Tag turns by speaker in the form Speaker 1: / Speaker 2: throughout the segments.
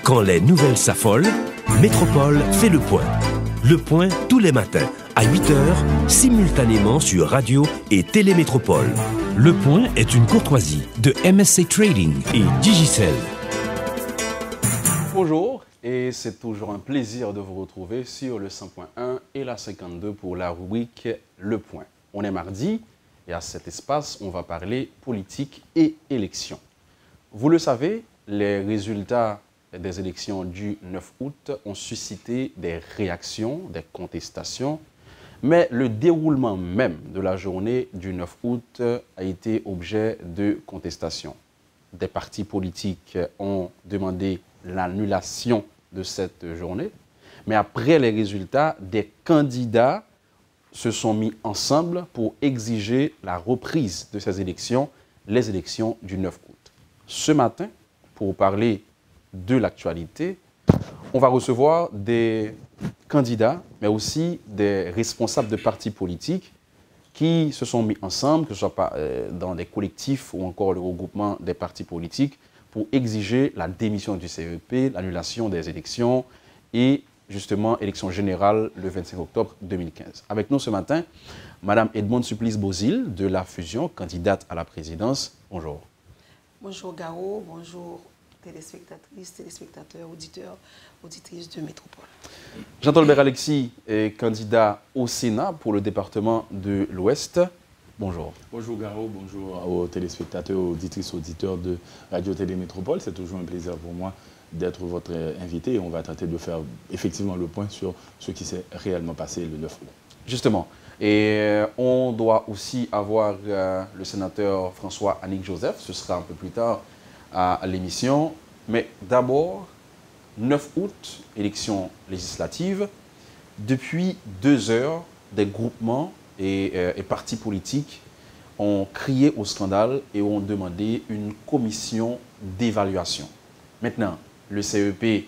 Speaker 1: Quand les nouvelles s'affolent, Métropole fait le point. Le point tous les matins à 8h, simultanément sur Radio et Télémétropole. Le point est une courtoisie de MSC Trading et Digicel.
Speaker 2: Bonjour, et c'est toujours un plaisir de vous retrouver sur le 100.1 et la 52 pour la rubrique Le Point. On est mardi et à cet espace, on va parler politique et élections. Vous le savez, les résultats des élections du 9 août ont suscité des réactions, des contestations, mais le déroulement même de la journée du 9 août a été objet de contestation. Des partis politiques ont demandé l'annulation de cette journée, mais après les résultats, des candidats se sont mis ensemble pour exiger la reprise de ces élections, les élections du 9 août. Ce matin, pour parler de l'actualité, on va recevoir des candidats, mais aussi des responsables de partis politiques qui se sont mis ensemble, que ce soit dans des collectifs ou encore le regroupement des partis politiques, pour exiger la démission du CEP, l'annulation des élections et justement élection générale le 25 octobre 2015. Avec nous ce matin, Mme Edmonde Supplice-Bozil de La Fusion, candidate à la présidence. Bonjour.
Speaker 3: Bonjour Garo, bonjour téléspectatrices, téléspectateurs, auditeurs, auditrices de Métropole.
Speaker 2: Jean-Tolbert Alexis est candidat au Sénat pour le département de l'Ouest. Bonjour.
Speaker 4: Bonjour Garo, bonjour aux téléspectateurs, auditrices, auditeurs de Radio Télé Métropole. C'est toujours un plaisir pour moi d'être votre invité et on va tenter de faire effectivement le point sur ce qui s'est réellement passé le 9 août.
Speaker 2: Justement. Et on doit aussi avoir le sénateur François-Annick Joseph, ce sera un peu plus tard à l'émission. Mais d'abord, 9 août, élection législative. Depuis 2 heures, des groupements et partis politiques ont crié au scandale et ont demandé une commission d'évaluation. Maintenant, le CEP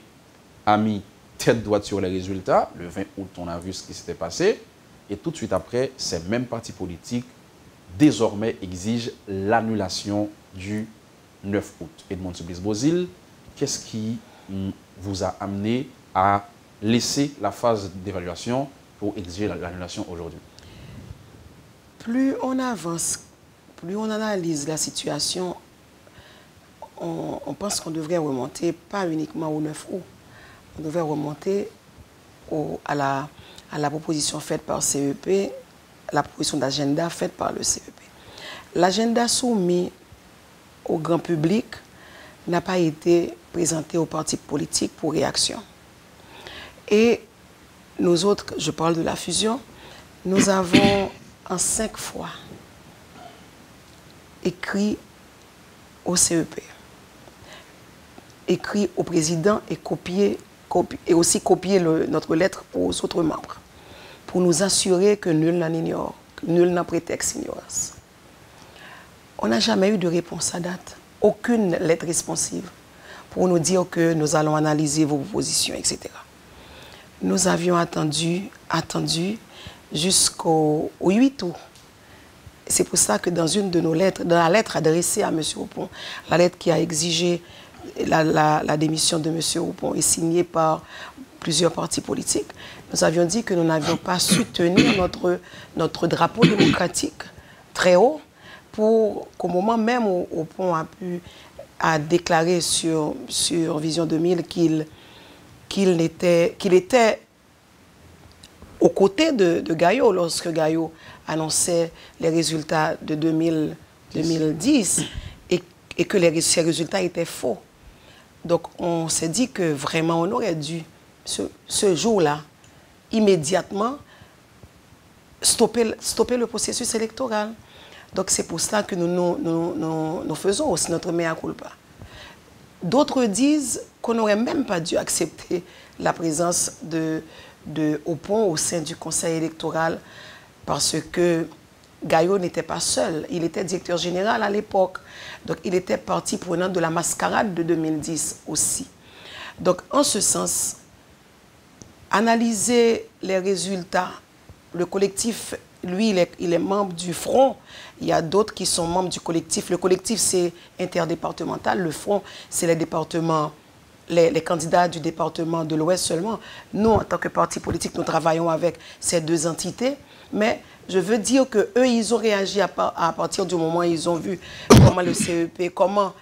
Speaker 2: a mis tête droite sur les résultats. Le 20 août, on a vu ce qui s'était passé. Et tout de suite après, ces mêmes partis politiques, désormais, exigent l'annulation du 9 août. Edmonde Supplice-Bozil, qu'est-ce qui vous a amené à laisser la phase d'évaluation pour exiger l'annulation aujourd'hui?
Speaker 3: Plus on avance, plus on analyse la situation, on pense qu'on devrait remonter pas uniquement au 9 août, on devrait remonter à la proposition faite par CEP, la proposition d'agenda faite par le CEP. L'agenda soumis au grand public n'a pas été présenté aux partis politiques pour réaction. Et nous autres, je parle de La Fusion, nous avons en 5 fois écrit au CEP, écrit au président et aussi copié notre lettre aux autres membres pour nous assurer que nul n'en ignore, que nul n'en prétexte ignorance. On n'a jamais eu de réponse à date, aucune lettre responsive pour nous dire que nous allons analyser vos propositions, etc. Nous avions attendu jusqu'au 8 août. C'est pour ça que dans une de nos lettres, dans la lettre adressée à M. Oupon, la lettre qui a exigé la démission de M. Oupon est signée par plusieurs partis politiques, nous avions dit que nous n'avions pas su tenir notre drapeau démocratique très haut pour qu'au moment même où Oupon a déclaré sur Vision 2000 qu'il était aux côtés de Gaillot lorsque Gaillot annonçait les résultats de 2010 et que ces résultats étaient faux. Donc on s'est dit que vraiment on aurait dû ce jour-là immédiatement stopper le processus électoral. Donc c'est pour cela que nous faisons aussi notre mea culpa. D'autres disent qu'on n'aurait même pas dû accepter la présence de Oupon au sein du conseil électoral parce que Gaillot n'était pas seul. Il était directeur général à l'époque. Donc il était partie prenante de la mascarade de 2010 aussi. Donc en ce sens, analyser les résultats, le collectif, lui, il est membre du Front. Il y a d'autres qui sont membres du collectif. Le collectif, c'est interdépartemental. Le Front, c'est les départements les candidats du département de l'Ouest seulement. Nous, en tant que parti politique, nous travaillons avec ces deux entités, mais je veux dire qu'eux, ils ont réagi à partir du moment où ils ont vu comment le CEP, comment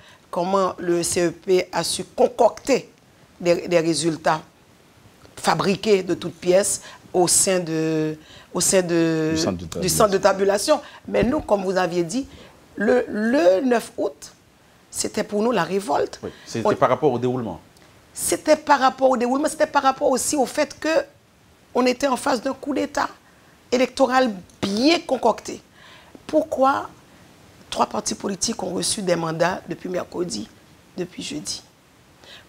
Speaker 3: le CEP a su concocter des résultats fabriqués de toutes pièces au sein du centre de tabulation. Mais nous, comme vous aviez dit, le 9 août, c'était pour nous la révolte.
Speaker 2: Oui, c'était par rapport au déroulement.
Speaker 3: C'était par rapport au déroulement, c'était par rapport aussi au fait qu'on était en face d'un coup d'État électoral bien concocté. Pourquoi 3 partis politiques ont reçu des mandats depuis mercredi, depuis jeudi?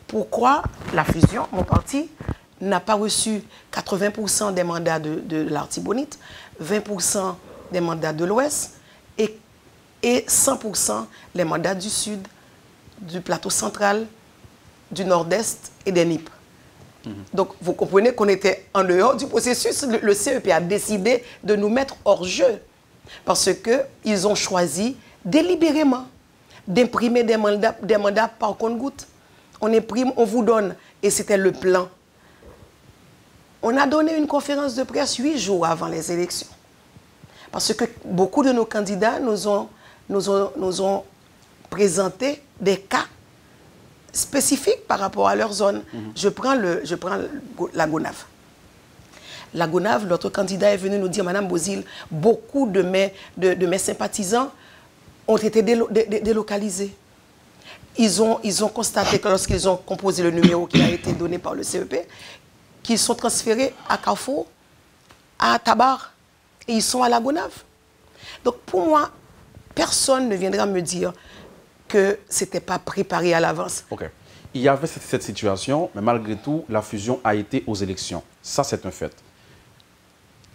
Speaker 3: Pourquoi la fusion, mon parti, n'a pas reçu 80% des mandats de l'Artibonite, 20% des mandats de l'Ouest et 100% les mandats du Sud, du plateau central, du Nord-Est et des NIP. Donc, vous comprenez qu'on était en dehors du processus. Le CEP a décidé de nous mettre hors jeu parce qu'ils ont choisi délibérément d'imprimer des mandats par compte-gouttes. On imprime, on vous donne. Et c'était le plan. On a donné une conférence de presse 8 jours avant les élections. Parce que beaucoup de nos candidats nous ont présenté des cas spécifiques par rapport à leur zone. Je prends la Gonave. La Gonave, notre candidat est venu nous dire, Madame Bozil, beaucoup de mes sympathisants ont été délocalisés. Ils ont constaté que lorsqu'ils ont composé le numéro qui a été donné par le CEP, qu'ils sont transférés à Carrefour, à Tabar, et ils sont à la Gonave. Donc pour moi, personne ne viendra me dire que ce n'était pas préparé à l'avance.
Speaker 2: Ok. Il y avait cette situation, mais malgré tout, la fusion a été aux élections. Ça, c'est un fait.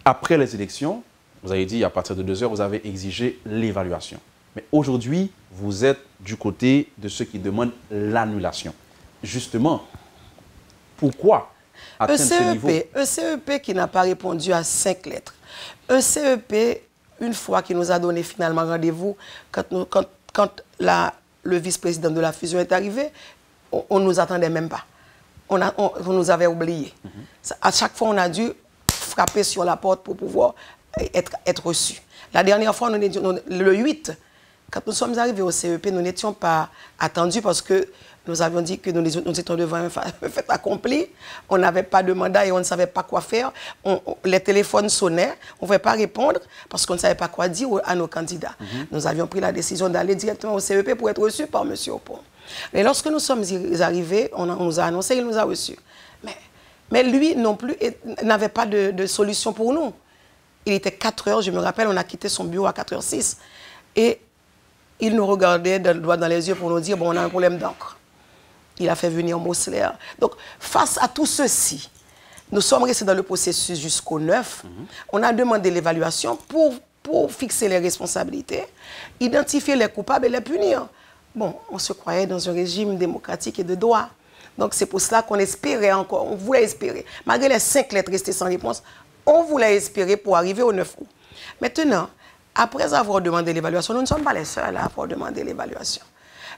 Speaker 2: Après les élections, vous avez dit, à partir de 2 heures, vous avez exigé l'évaluation. Mais aujourd'hui, vous êtes du côté de ceux qui demandent l'annulation. Justement, pourquoi atteindre ce niveau?
Speaker 3: Un CEP qui n'a pas répondu à 5 lettres. Un CEP, une fois qu'il nous a donné finalement rendez-vous, quand le vice-président de la fusion est arrivé, on ne nous attendait même pas. On nous avait oubliés. À chaque fois, on a dû frapper sur la porte pour pouvoir être reçus. La dernière fois, le 8, quand nous sommes arrivés au CEP, nous n'étions pas attendus parce que nous avions dit que nous étions devant un fait accompli. On n'avait pas de mandat et on ne savait pas quoi faire. Les téléphones sonnaient, on ne pouvait pas répondre parce qu'on ne savait pas quoi dire à nos candidats. Nous avions pris la décision d'aller directement au CEP pour être reçus par M. Opon. Mais lorsque nous sommes arrivés, on nous a annoncé qu'il nous a reçus. Mais lui non plus n'avait pas de solution pour nous. Il était 4 heures, je me rappelle, on a quitté son bureau à 4h06. Et il nous regardait le doigt dans les yeux pour nous dire, bon, on a un problème d'encre. Il a fait venir Mosler. Donc, face à tout ceci, nous sommes restés dans le processus jusqu'au 9. On a demandé l'évaluation pour fixer les responsabilités, identifier les coupables et les punir. Bon, on se croyait dans un régime démocratique et de droit. Donc, c'est pour cela qu'on espérait encore, on voulait espérer. Malgré les 5 lettres restées sans réponse, on voulait espérer pour arriver au 9 août. Maintenant, après avoir demandé l'évaluation, nous ne sommes pas les seuls à avoir demandé l'évaluation.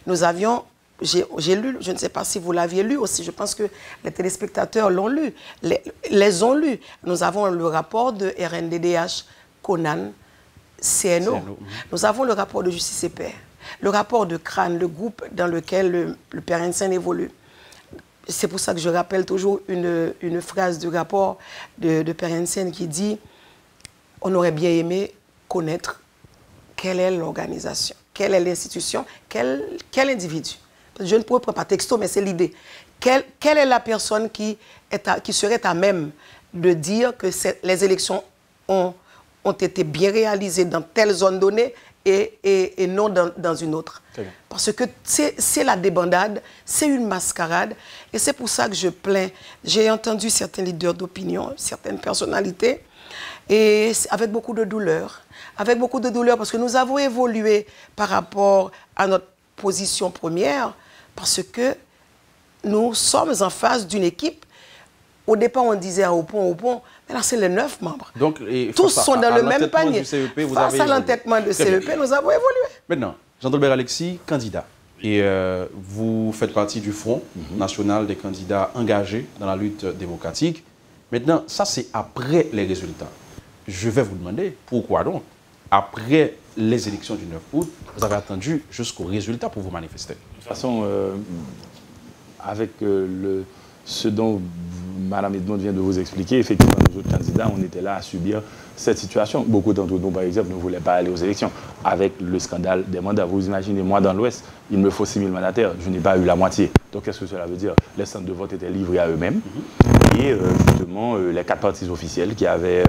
Speaker 3: Nous avions, j'ai lu, je ne sais pas si vous l'aviez lu aussi, je pense que les téléspectateurs l'ont lu, les ont lus. Nous avons le rapport de RNDDH, Conan, CNO. Nous avons le rapport de Justice et Paix, le rapport de CRAN, le groupe dans lequel le Père Hensen évolue. C'est pour ça que je rappelle toujours une phrase du rapport de Père Hensen qui dit « On aurait bien aimé connaître quelle est l'organisation, quelle est l'institution, quel individu. » Je ne pourrais pas texto, mais c'est l'idée. Quelle est la personne qui serait à même de dire que les élections ont été bien réalisées dans telle zone donnée et non dans une autre. Parce que c'est la débandade, c'est une mascarade. Et c'est pour ça que je plains. J'ai entendu certains leaders d'opinion, certaines personnalités, et avec beaucoup de douleur. Avec beaucoup de douleur parce que nous avons évolué par rapport à notre position première, parce que nous sommes en face d'une équipe. Au départ, on disait à Opon, mais là, c'est les 9 membres.
Speaker 2: Donc,
Speaker 3: tous sont dans le même panier.
Speaker 2: CEP,
Speaker 3: face à l'entêtement du CEP, nous avons évolué.
Speaker 2: Maintenant, Jean-Dolbert Alexis, candidat. Et vous faites partie du Front national des candidats engagés dans la lutte démocratique. Maintenant, ça c'est après les résultats. Je vais vous demander, pourquoi donc, après les élections du 9 août, vous avez attendu jusqu'au résultat pour vous manifester?
Speaker 4: De toute façon, avec ce dont Mme Edmond vient de vous expliquer, effectivement, nous autres candidats, on était là à subir cette situation. Beaucoup d'entre nous, par exemple, ne voulaient pas aller aux élections. Avec le scandale des mandats, vous imaginez, moi, dans l'Ouest, il me faut 6 000 mandataires. Je n'ai pas eu la moitié. Donc, qu'est-ce que cela veut dire? Les centres de vote étaient livrés à eux-mêmes. Et justement, les 4 partis officiels qui avaient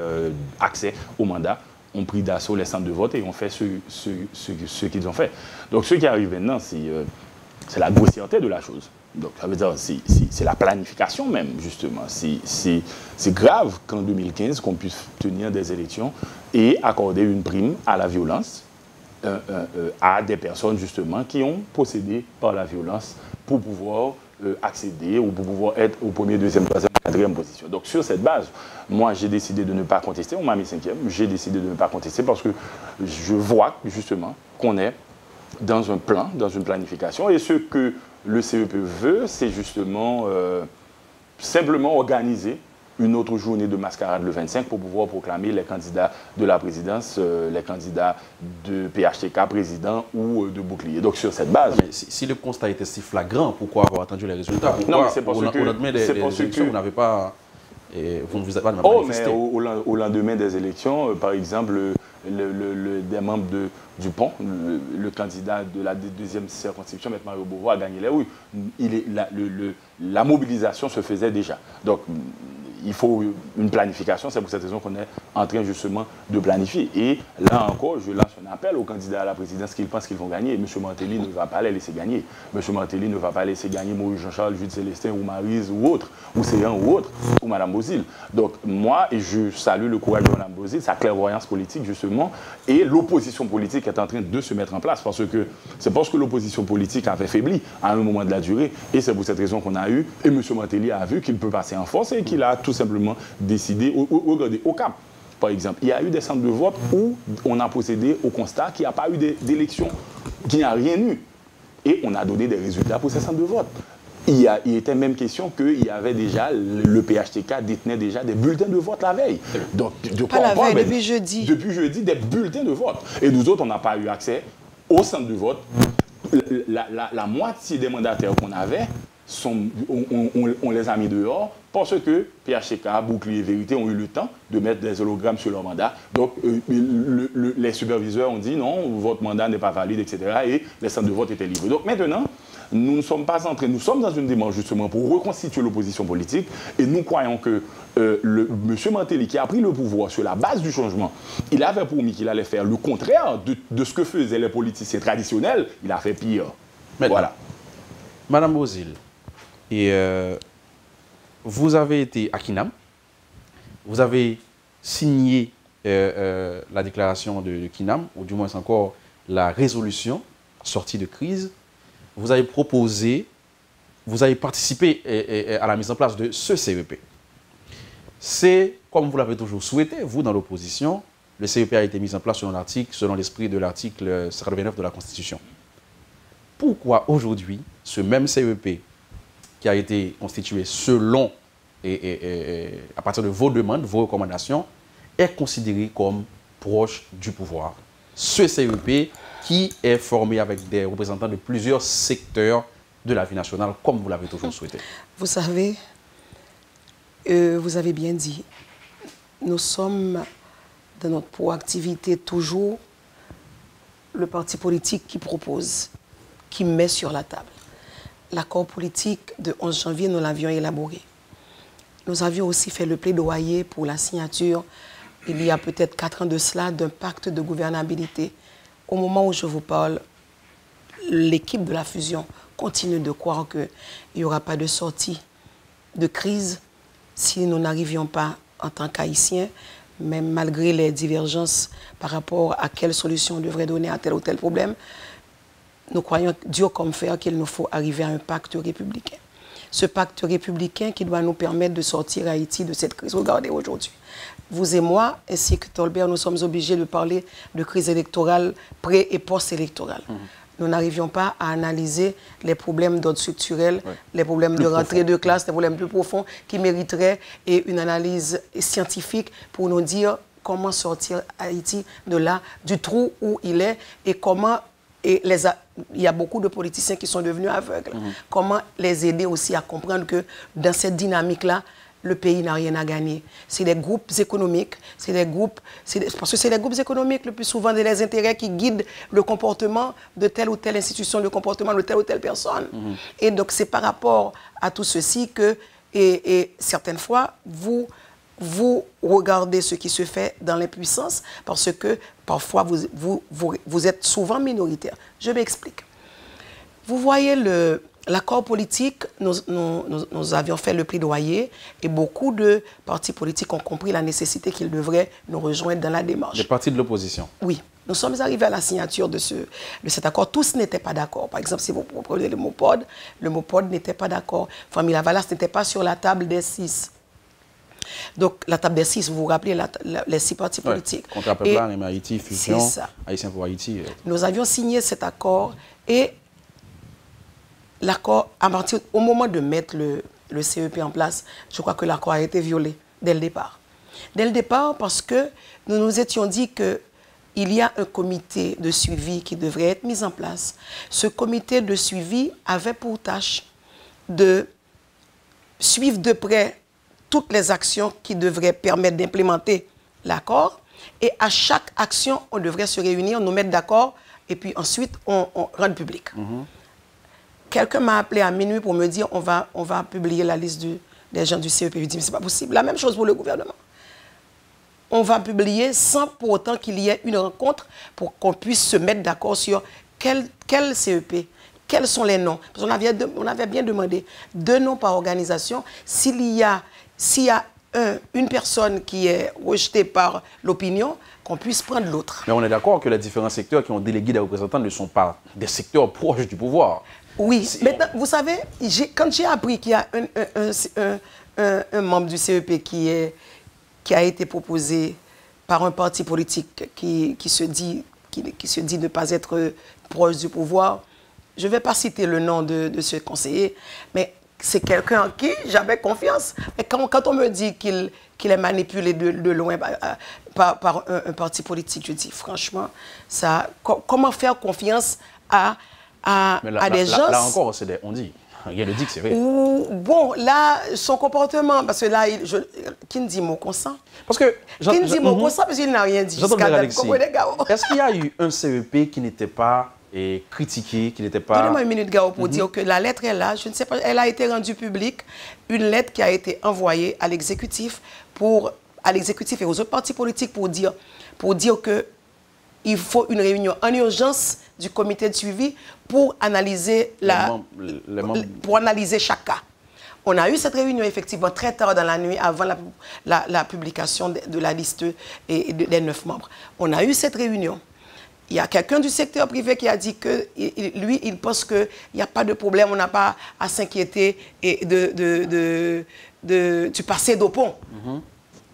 Speaker 4: accès aux mandats ont pris d'assaut les centres de vote et ont fait ce qu'ils ont fait. Donc, ce qui arrive maintenant, c'est la grossièreté de la chose. Donc, ça veut dire c'est la planification même, justement. C'est grave qu'en 2015, qu'on puisse tenir des élections et accorder une prime à la violence à des personnes, justement, qui ont procédé par la violence pour pouvoir accéder ou pour pouvoir être au premier, deuxième, troisième, quatrième position. Donc, sur cette base, moi, j'ai décidé de ne pas contester. On m'a mis 5e. J'ai décidé de ne pas contester parce que je vois, justement, qu'on est dans un plan, dans une planification. Et ce que le CEP veut, c'est justement simplement organiser une autre journée de mascarade le 25 pour pouvoir proclamer les candidats de la présidence, les candidats de PHTK président ou de bouclier. Donc sur cette base...
Speaker 2: Mais si le constat était si flagrant, pourquoi avoir attendu les résultats? Pourquoi,
Speaker 4: non, mais c'est parce que...
Speaker 2: Au lendemain des élections, vous n'avez pas... vous ne vous êtes pas
Speaker 4: manifesté. Mais au lendemain des élections, par exemple, des membres du Pont, le candidat de la deuxième circonscription, M. Mario Beauvoir, a gagné les rues. La mobilisation se faisait déjà. Donc, il faut une planification. C'est pour cette raison qu'on est en train justement de planifier. Et là encore, je lance un appel aux candidats à la présidence qu'ils pensent qu'ils vont gagner. M. Martelly ne va pas les laisser gagner. M. Martelly ne va pas laisser gagner Maurice Jean-Charles, Jules Célestin ou Maryse ou autre, ou Séan ou autre, ou Mme Bozil. Donc moi, et je salue le courage de Mme Bozil, sa clairvoyance politique justement, et l'opposition politique est en train de se mettre en place. Parce que c'est parce que l'opposition politique avait faibli à un moment de la durée. Et c'est pour cette raison qu'on a eu, et M. Martelly a vu qu'il peut passer en force et qu'il a tout simplement décidé, regardez, au Cap, par exemple, il y a eu des centres de vote où on a procédé au constat qu'il n'y a pas eu d'élection, qu'il n'y a rien eu. Et on a donné des résultats pour ces centres de vote. Il était même question qu'il y avait déjà, le PHTK détenait déjà des bulletins de vote la veille. Donc,
Speaker 3: depuis jeudi.
Speaker 4: Depuis jeudi, des bulletins de vote. Et nous autres, on n'a pas eu accès aux centres de vote. La moitié des mandataires qu'on avait, on les a mis dehors parce que PHTK, Bouclier et Vérité ont eu le temps de mettre des hologrammes sur leur mandat. Donc, les superviseurs ont dit non, votre mandat n'est pas valide, etc. Et les centres de vote étaient livrés. Donc maintenant, nous ne sommes pas en train, nous sommes dans une démarche justement pour reconstituer l'opposition politique et nous croyons que M. Martelly, qui a pris le pouvoir sur la base du changement, il avait promis qu'il allait faire le contraire de ce que faisaient les politiciens traditionnels. Il a fait pire.
Speaker 2: Maintenant,
Speaker 4: voilà.
Speaker 2: Mme Bozil, et vous avez été à Kinam, vous avez signé la déclaration de Kinam, ou du moins encore la résolution sortie de crise. Vous avez proposé, vous avez participé à la mise en place de ce CEP. C'est, comme vous l'avez toujours souhaité, vous dans l'opposition, le CEP a été mis en place selon l'esprit de l'article 59 de la Constitution. Pourquoi aujourd'hui, ce même CEP qui a été constitué selon et à partir de vos demandes, vos recommandations, est considéré comme proche du pouvoir? Ce CEP qui est formé avec des représentants de plusieurs secteurs de la vie nationale, comme vous l'avez toujours souhaité.
Speaker 3: Vous savez, vous avez bien dit, nous sommes dans notre proactivité toujours le parti politique qui propose, qui met sur la table. L'accord politique de 11 janvier, nous l'avions élaboré. Nous avions aussi fait le plaidoyer pour la signature, il y a peut-être 4 ans de cela, d'un pacte de gouvernabilité. Au moment où je vous parle, l'équipe de la fusion continue de croire qu'il n'y aura pas de sortie de crise si nous n'arrivions pas en tant qu'Haïtiens, même malgré les divergences par rapport à quelle solution on devrait donner à tel ou tel problème. Nous croyons dur comme fer qu'il nous faut arriver à un pacte républicain. Ce pacte républicain qui doit nous permettre de sortir Haïti de cette crise. Regardez aujourd'hui, vous et moi, ainsi que Tolbert, nous sommes obligés de parler de crise électorale pré- et post-électorale. nous n'arrivions pas à analyser les problèmes d'ordre structurel, les problèmes de rentrée de classe, les problèmes plus profonds qui mériteraient une analyse scientifique pour nous dire comment sortir Haïti de là, du trou où il est et comment... il y a beaucoup de politiciens qui sont devenus aveugles. Comment les aider aussi à comprendre que dans cette dynamique-là, le pays n'a rien à gagner. C'est des groupes économiques, parce que c'est les groupes économiques le plus souvent des intérêts qui guident le comportement de telle ou telle institution, le comportement de telle ou telle personne. Et donc c'est par rapport à tout ceci que, et certaines fois, vous regardez ce qui se fait dans l'impuissance parce que parfois vous êtes souvent minoritaire. Je m'explique. Vous voyez l'accord politique, nous avions fait le plaidoyer et beaucoup de partis politiques ont compris la nécessité qu'ils devraient nous rejoindre dans la démarche.
Speaker 2: Des partis de l'opposition.
Speaker 3: Oui. Nous sommes arrivés à la signature de cet accord. Tous n'étaient pas d'accord. Par exemple, si vous prenez le MOPOD n'était pas d'accord. Famille Lavalas n'était pas sur la table des 6. Donc, la table des 6, vous vous rappelez, les 6 partis politiques.
Speaker 2: Contre Peuplard, Haïti, Fusion, Haïtien pour Haïti.
Speaker 3: Nous avions signé cet accord et l'accord, au moment de mettre le CEP en place, je crois que l'accord a été violé dès le départ. Dès le départ, parce que nous nous étions dit qu'il y a un comité de suivi qui devrait être mis en place. Ce comité de suivi avait pour tâche de suivre de près toutes les actions qui devraient permettre d'implémenter l'accord. Et à chaque action, on devrait se réunir, nous mettre d'accord, et puis ensuite, on rend public. Quelqu'un m'a appelé à minuit pour me dire on va publier la liste des gens du CEP. Je dis, mais ce n'est pas possible. La même chose pour le gouvernement. On va publier sans pour autant qu'il y ait une rencontre pour qu'on puisse se mettre d'accord sur quel CEP, quels sont les noms. Parce qu'on avait bien demandé 2 noms par organisation. S'il y a une personne qui est rejetée par l'opinion, qu'on puisse prendre l'autre.
Speaker 2: Mais on est d'accord que les différents secteurs qui ont délégué des représentants ne sont pas des secteurs proches du pouvoir.
Speaker 3: Oui, maintenant, vous savez, quand j'ai appris qu'il y a un membre du CEP qui a été proposé par un parti politique qui se dit ne pas être proche du pouvoir, je ne vais pas citer le nom de ce conseiller, mais c'est quelqu'un en qui j'avais confiance. Mais quand on me dit qu'il est manipulé de loin par un parti politique, je dis franchement, comment faire confiance à des gens...
Speaker 2: Là encore, on dit. Il le dit que c'est vrai.
Speaker 3: Bon, là, son comportement, parce que là, qui ne dit mot consent?
Speaker 2: Parce que...
Speaker 3: Qui ne dit mot consent parce qu'il n'a rien dit.
Speaker 2: Est-ce qu'il y a eu un CEP qui n'était pas critiqué, qui n'était pas...
Speaker 3: Donnez-moi une minute, Gao, pour dire que la lettre est là. Je ne sais pas, elle a été rendue publique. Une lettre qui a été envoyée à l'exécutif et aux autres partis politiques pour dire que il faut une réunion en urgence du comité de suivi pour analyser, pour analyser chaque cas. On a eu cette réunion effectivement très tard dans la nuit avant la publication de la liste des 9 membres. On a eu cette réunion. Il y a quelqu'un du secteur privé qui a dit que lui, il pense qu'il n'y a pas de problème, on n'a pas à s'inquiéter du passé d'Opon.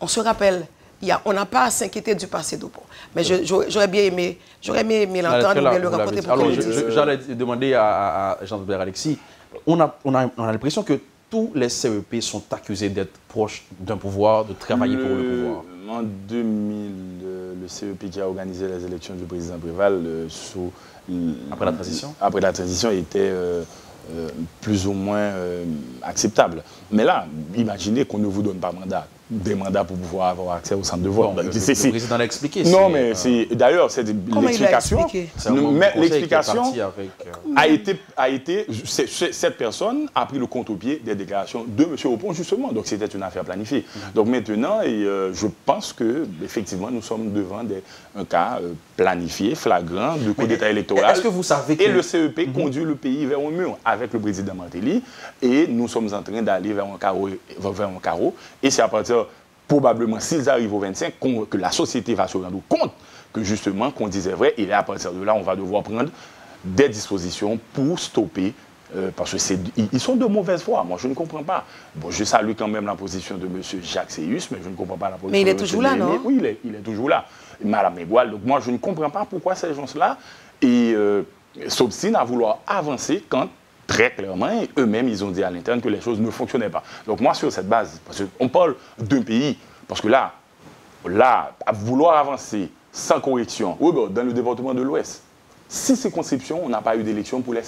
Speaker 3: On se rappelle. On n'a pas à s'inquiéter du passé d'Opon. Mais j'aurais bien aimé l'entendre ou bien le raconter pour
Speaker 2: alors, j'allais demander à Jean-Pierre Alexis, on a l'impression que tous les CEP sont accusés d'être proches d'un pouvoir, de travailler pour le pouvoir.
Speaker 4: En 2000, le CEP qui a organisé les élections du président Préval, après la transition, était plus ou moins acceptable. Mais là, imaginez qu'on ne vous donne pas des mandats pour pouvoir avoir accès au centre de vote.
Speaker 2: Bon, le président l'a expliqué.
Speaker 4: Non, mais d'ailleurs, c'est l'explication. Mais l'explication a été, cette personne a pris le contre-pied des déclarations de M. Opon, justement. Donc, c'était une affaire planifiée. Donc, maintenant, je pense qu'effectivement, nous sommes devant un cas planifié, flagrant, de coup d'État électoral.
Speaker 2: Est-ce que vous savez que...
Speaker 4: Et le CEP conduit le pays vers un mur avec le président Martelly. Et nous sommes en train d'aller vers un carreau. Et c'est à partir, probablement, s'ils arrivent au 25, que la société va se rendre compte que, justement, qu'on disait vrai. Et à partir de là, on va devoir prendre des dispositions pour stopper. Parce qu'ils sont de mauvaise foi. Moi, je ne comprends pas. Bon, je salue quand même la position de M. Jacques Séus, mais je ne comprends pas la position de M.
Speaker 3: Mais il est toujours là, non?
Speaker 4: Oui, il est toujours là. Madame Egual. Donc, moi, je ne comprends pas pourquoi ces gens-là s'obstinent à vouloir avancer quand, très clairement, eux-mêmes, ils ont dit à l'interne que les choses ne fonctionnaient pas. Donc moi, sur cette base, parce qu'on parle d'un pays, parce que là, à vouloir avancer sans correction, dans le département de l'Ouest, 6 circonscriptions, on n'a pas eu d'élection pour les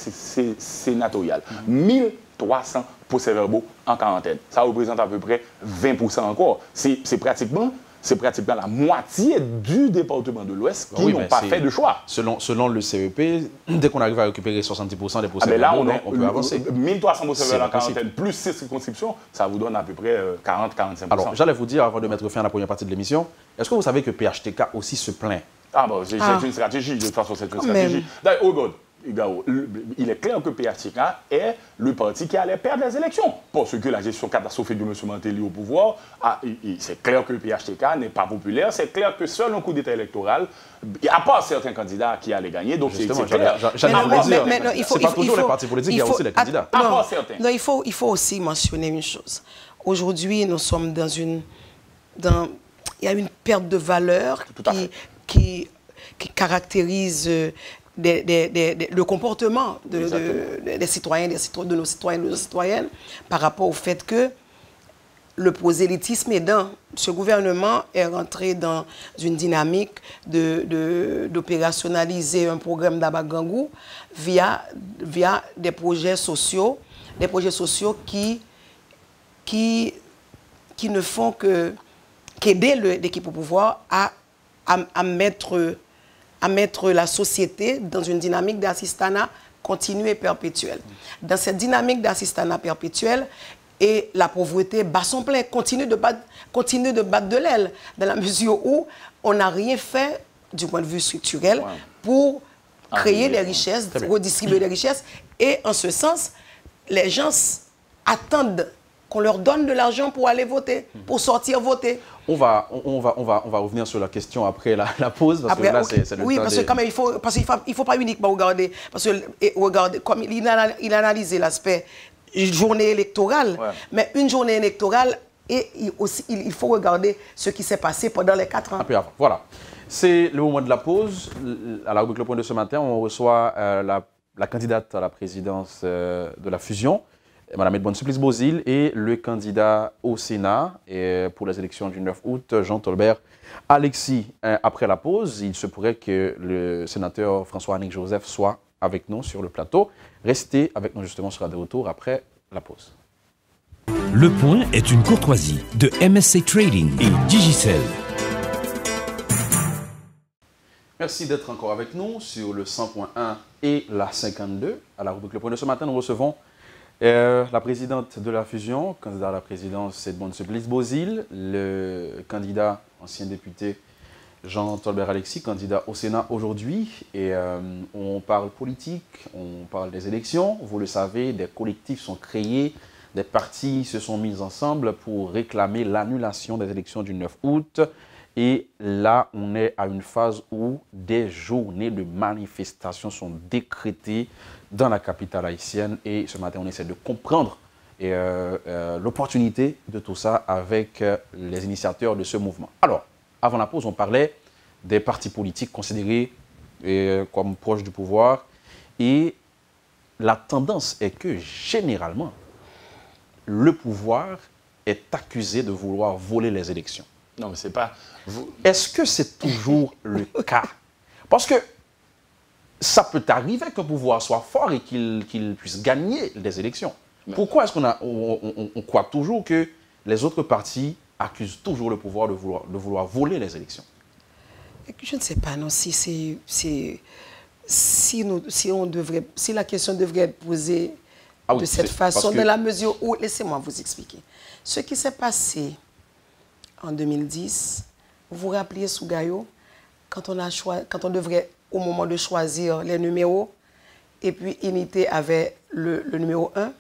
Speaker 4: sénatoriales. 1300 procès-verbaux en quarantaine. Ça représente à peu près 20% encore. C'est pratiquement la moitié du département de l'Ouest qui n'ont pas fait de choix.
Speaker 2: Selon le CEP, dès qu'on arrive à récupérer 70% des procès-verbaux, on peut avancer.
Speaker 4: 1300 procès-verbaux en quarantaine, plus 6 circonscriptions, ça vous donne à peu près 40-45%.
Speaker 2: Alors, j'allais vous dire, avant de mettre fin à la première partie de l'émission, est-ce que vous savez que PHTK aussi se plaint?
Speaker 4: Ah bon, c'est une stratégie, de toute façon, c'est une stratégie. D'ailleurs, il est clair que PHTK est le parti qui allait perdre les élections. Parce que la gestion catastrophique de M. Mantelli au pouvoir, c'est clair que le PHTK n'est pas populaire, c'est clair que seul un coup d'État électoral, à part certains candidats qui allaient gagner, donc c'est clair.
Speaker 2: C'est pas toujours les partis politiques, il y a aussi les candidats.
Speaker 3: À part certains. Non, il faut aussi mentionner une chose. Aujourd'hui, nous sommes il y a une perte de valeur qui caractérise le comportement des citoyens, de nos citoyens et de nos citoyennes par rapport au fait que le prosélytisme aidant, ce gouvernement est rentré dans une dynamique d'opérationnaliser un programme d'Abagangou via des projets sociaux qui ne font qu'aider l'équipe au pouvoir à mettre la société dans une dynamique d'assistanat continu et perpétuel. Dans cette dynamique d'assistanat perpétuel, et la pauvreté bat son plein, continue de battre de l'aile, dans la mesure où on n'a rien fait du point de vue structurel pour créer des richesses, redistribuer des richesses. Et en ce sens, les gens attendent qu'on leur donne de l'argent pour aller voter, pour sortir voter.
Speaker 2: On va revenir sur la question après la pause, parce que là, c'est le temps
Speaker 3: parce que quand même, il faut pas uniquement regarder, parce que comme il a analysé l'aspect journée électorale, mais une journée électorale, et il faut regarder ce qui s'est passé pendant les 4 ans.
Speaker 2: Après, voilà. C'est le moment de la pause. À la rubrique Le Point de ce matin, on reçoit la candidate à la présidence de la fusion, Mme Edmond Supplice-Bozil, et le candidat au Sénat pour les élections du 9 août, Jean-Tolbert Alexis. Après la pause, il se pourrait que le sénateur François-Annick Joseph soit avec nous sur le plateau. Restez avec nous, justement, sera de retour après la pause.
Speaker 1: Le Point est une courtoisie de MSC Trading et Digicel.
Speaker 2: Merci d'être encore avec nous sur le 100.1 et la 52. À la rubrique Le Point de ce matin, nous recevons la présidente de la fusion, candidat à la présidence, Edmond Supplice-Bozil, le candidat, ancien député, Jean-Tolbert Alexis, candidat au Sénat aujourd'hui. Et on parle politique, on parle des élections. Vous le savez, des collectifs sont créés, des partis se sont mis ensemble pour réclamer l'annulation des élections du 9 août. Et là, on est à une phase où des journées de manifestations sont décrétées dans la capitale haïtienne. Et ce matin, on essaie de comprendre l'opportunité de tout ça avec les initiateurs de ce mouvement. Alors, avant la pause, on parlait des partis politiques considérés comme proches du pouvoir. Et la tendance est que, généralement, le pouvoir est accusé de vouloir voler les élections.
Speaker 4: Non, mais c'est pas...
Speaker 2: Est-ce que c'est toujours le cas? Parce que ça peut arriver qu'un pouvoir soit fort et qu'il puisse gagner des élections. Mais pourquoi est-ce qu'on croit toujours que les autres partis accusent toujours le pouvoir de vouloir voler les élections?
Speaker 3: Je ne sais pas, non, si la question devrait être posée de cette façon, dans la mesure où, laissez-moi vous expliquer. Ce qui s'est passé en 2010, vous vous rappelez, Sougayo, quand on devrait, au moment de choisir les numéros, et puis Unité avait le numéro 1,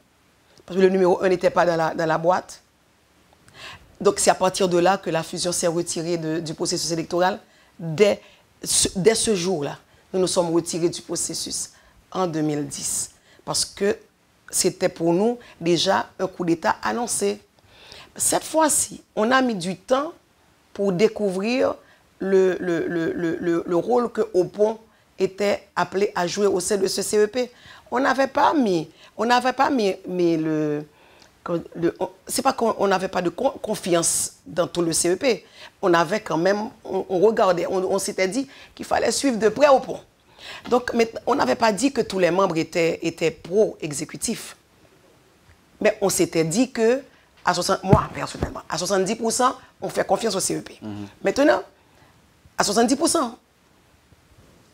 Speaker 3: parce que le numéro 1 n'était pas dans la boîte. Donc c'est à partir de là que la fusion s'est retirée du processus électoral. Dès ce jour-là, nous nous sommes retirés du processus en 2010. Parce que c'était pour nous déjà un coup d'État annoncé. Cette fois-ci, on a mis du temps pour découvrir le rôle que Opon étaient appelés à jouer au sein de ce CEP. On n'avait pas mis le... C'est pas qu'on n'avait pas de confiance dans tout le CEP. On avait quand même, on regardait, on s'était dit qu'il fallait suivre de près au pont. Donc, mais on n'avait pas dit que tous les membres étaient pro-exécutifs. Mais on s'était dit que, moi personnellement, à 70%, on fait confiance au CEP. Maintenant, à 70%,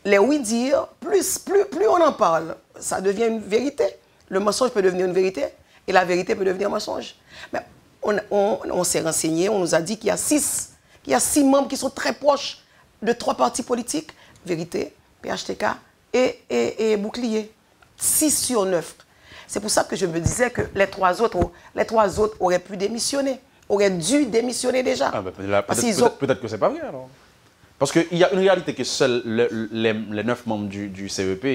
Speaker 3: les oui-dire, plus on en parle, ça devient une vérité. Le mensonge peut devenir une vérité et la vérité peut devenir un mensonge. Mais on s'est renseigné, on nous a dit qu'il y a 6 membres qui sont très proches de 3 partis politiques, Vérité, PHTK et Bouclier. 6 sur 9. C'est pour ça que je me disais que les trois autres auraient pu démissionner, auraient dû démissionner déjà.
Speaker 2: Ah, peut-être que c'est pas vrai alors. Parce qu'il y a une réalité que seuls les 9 membres du CEP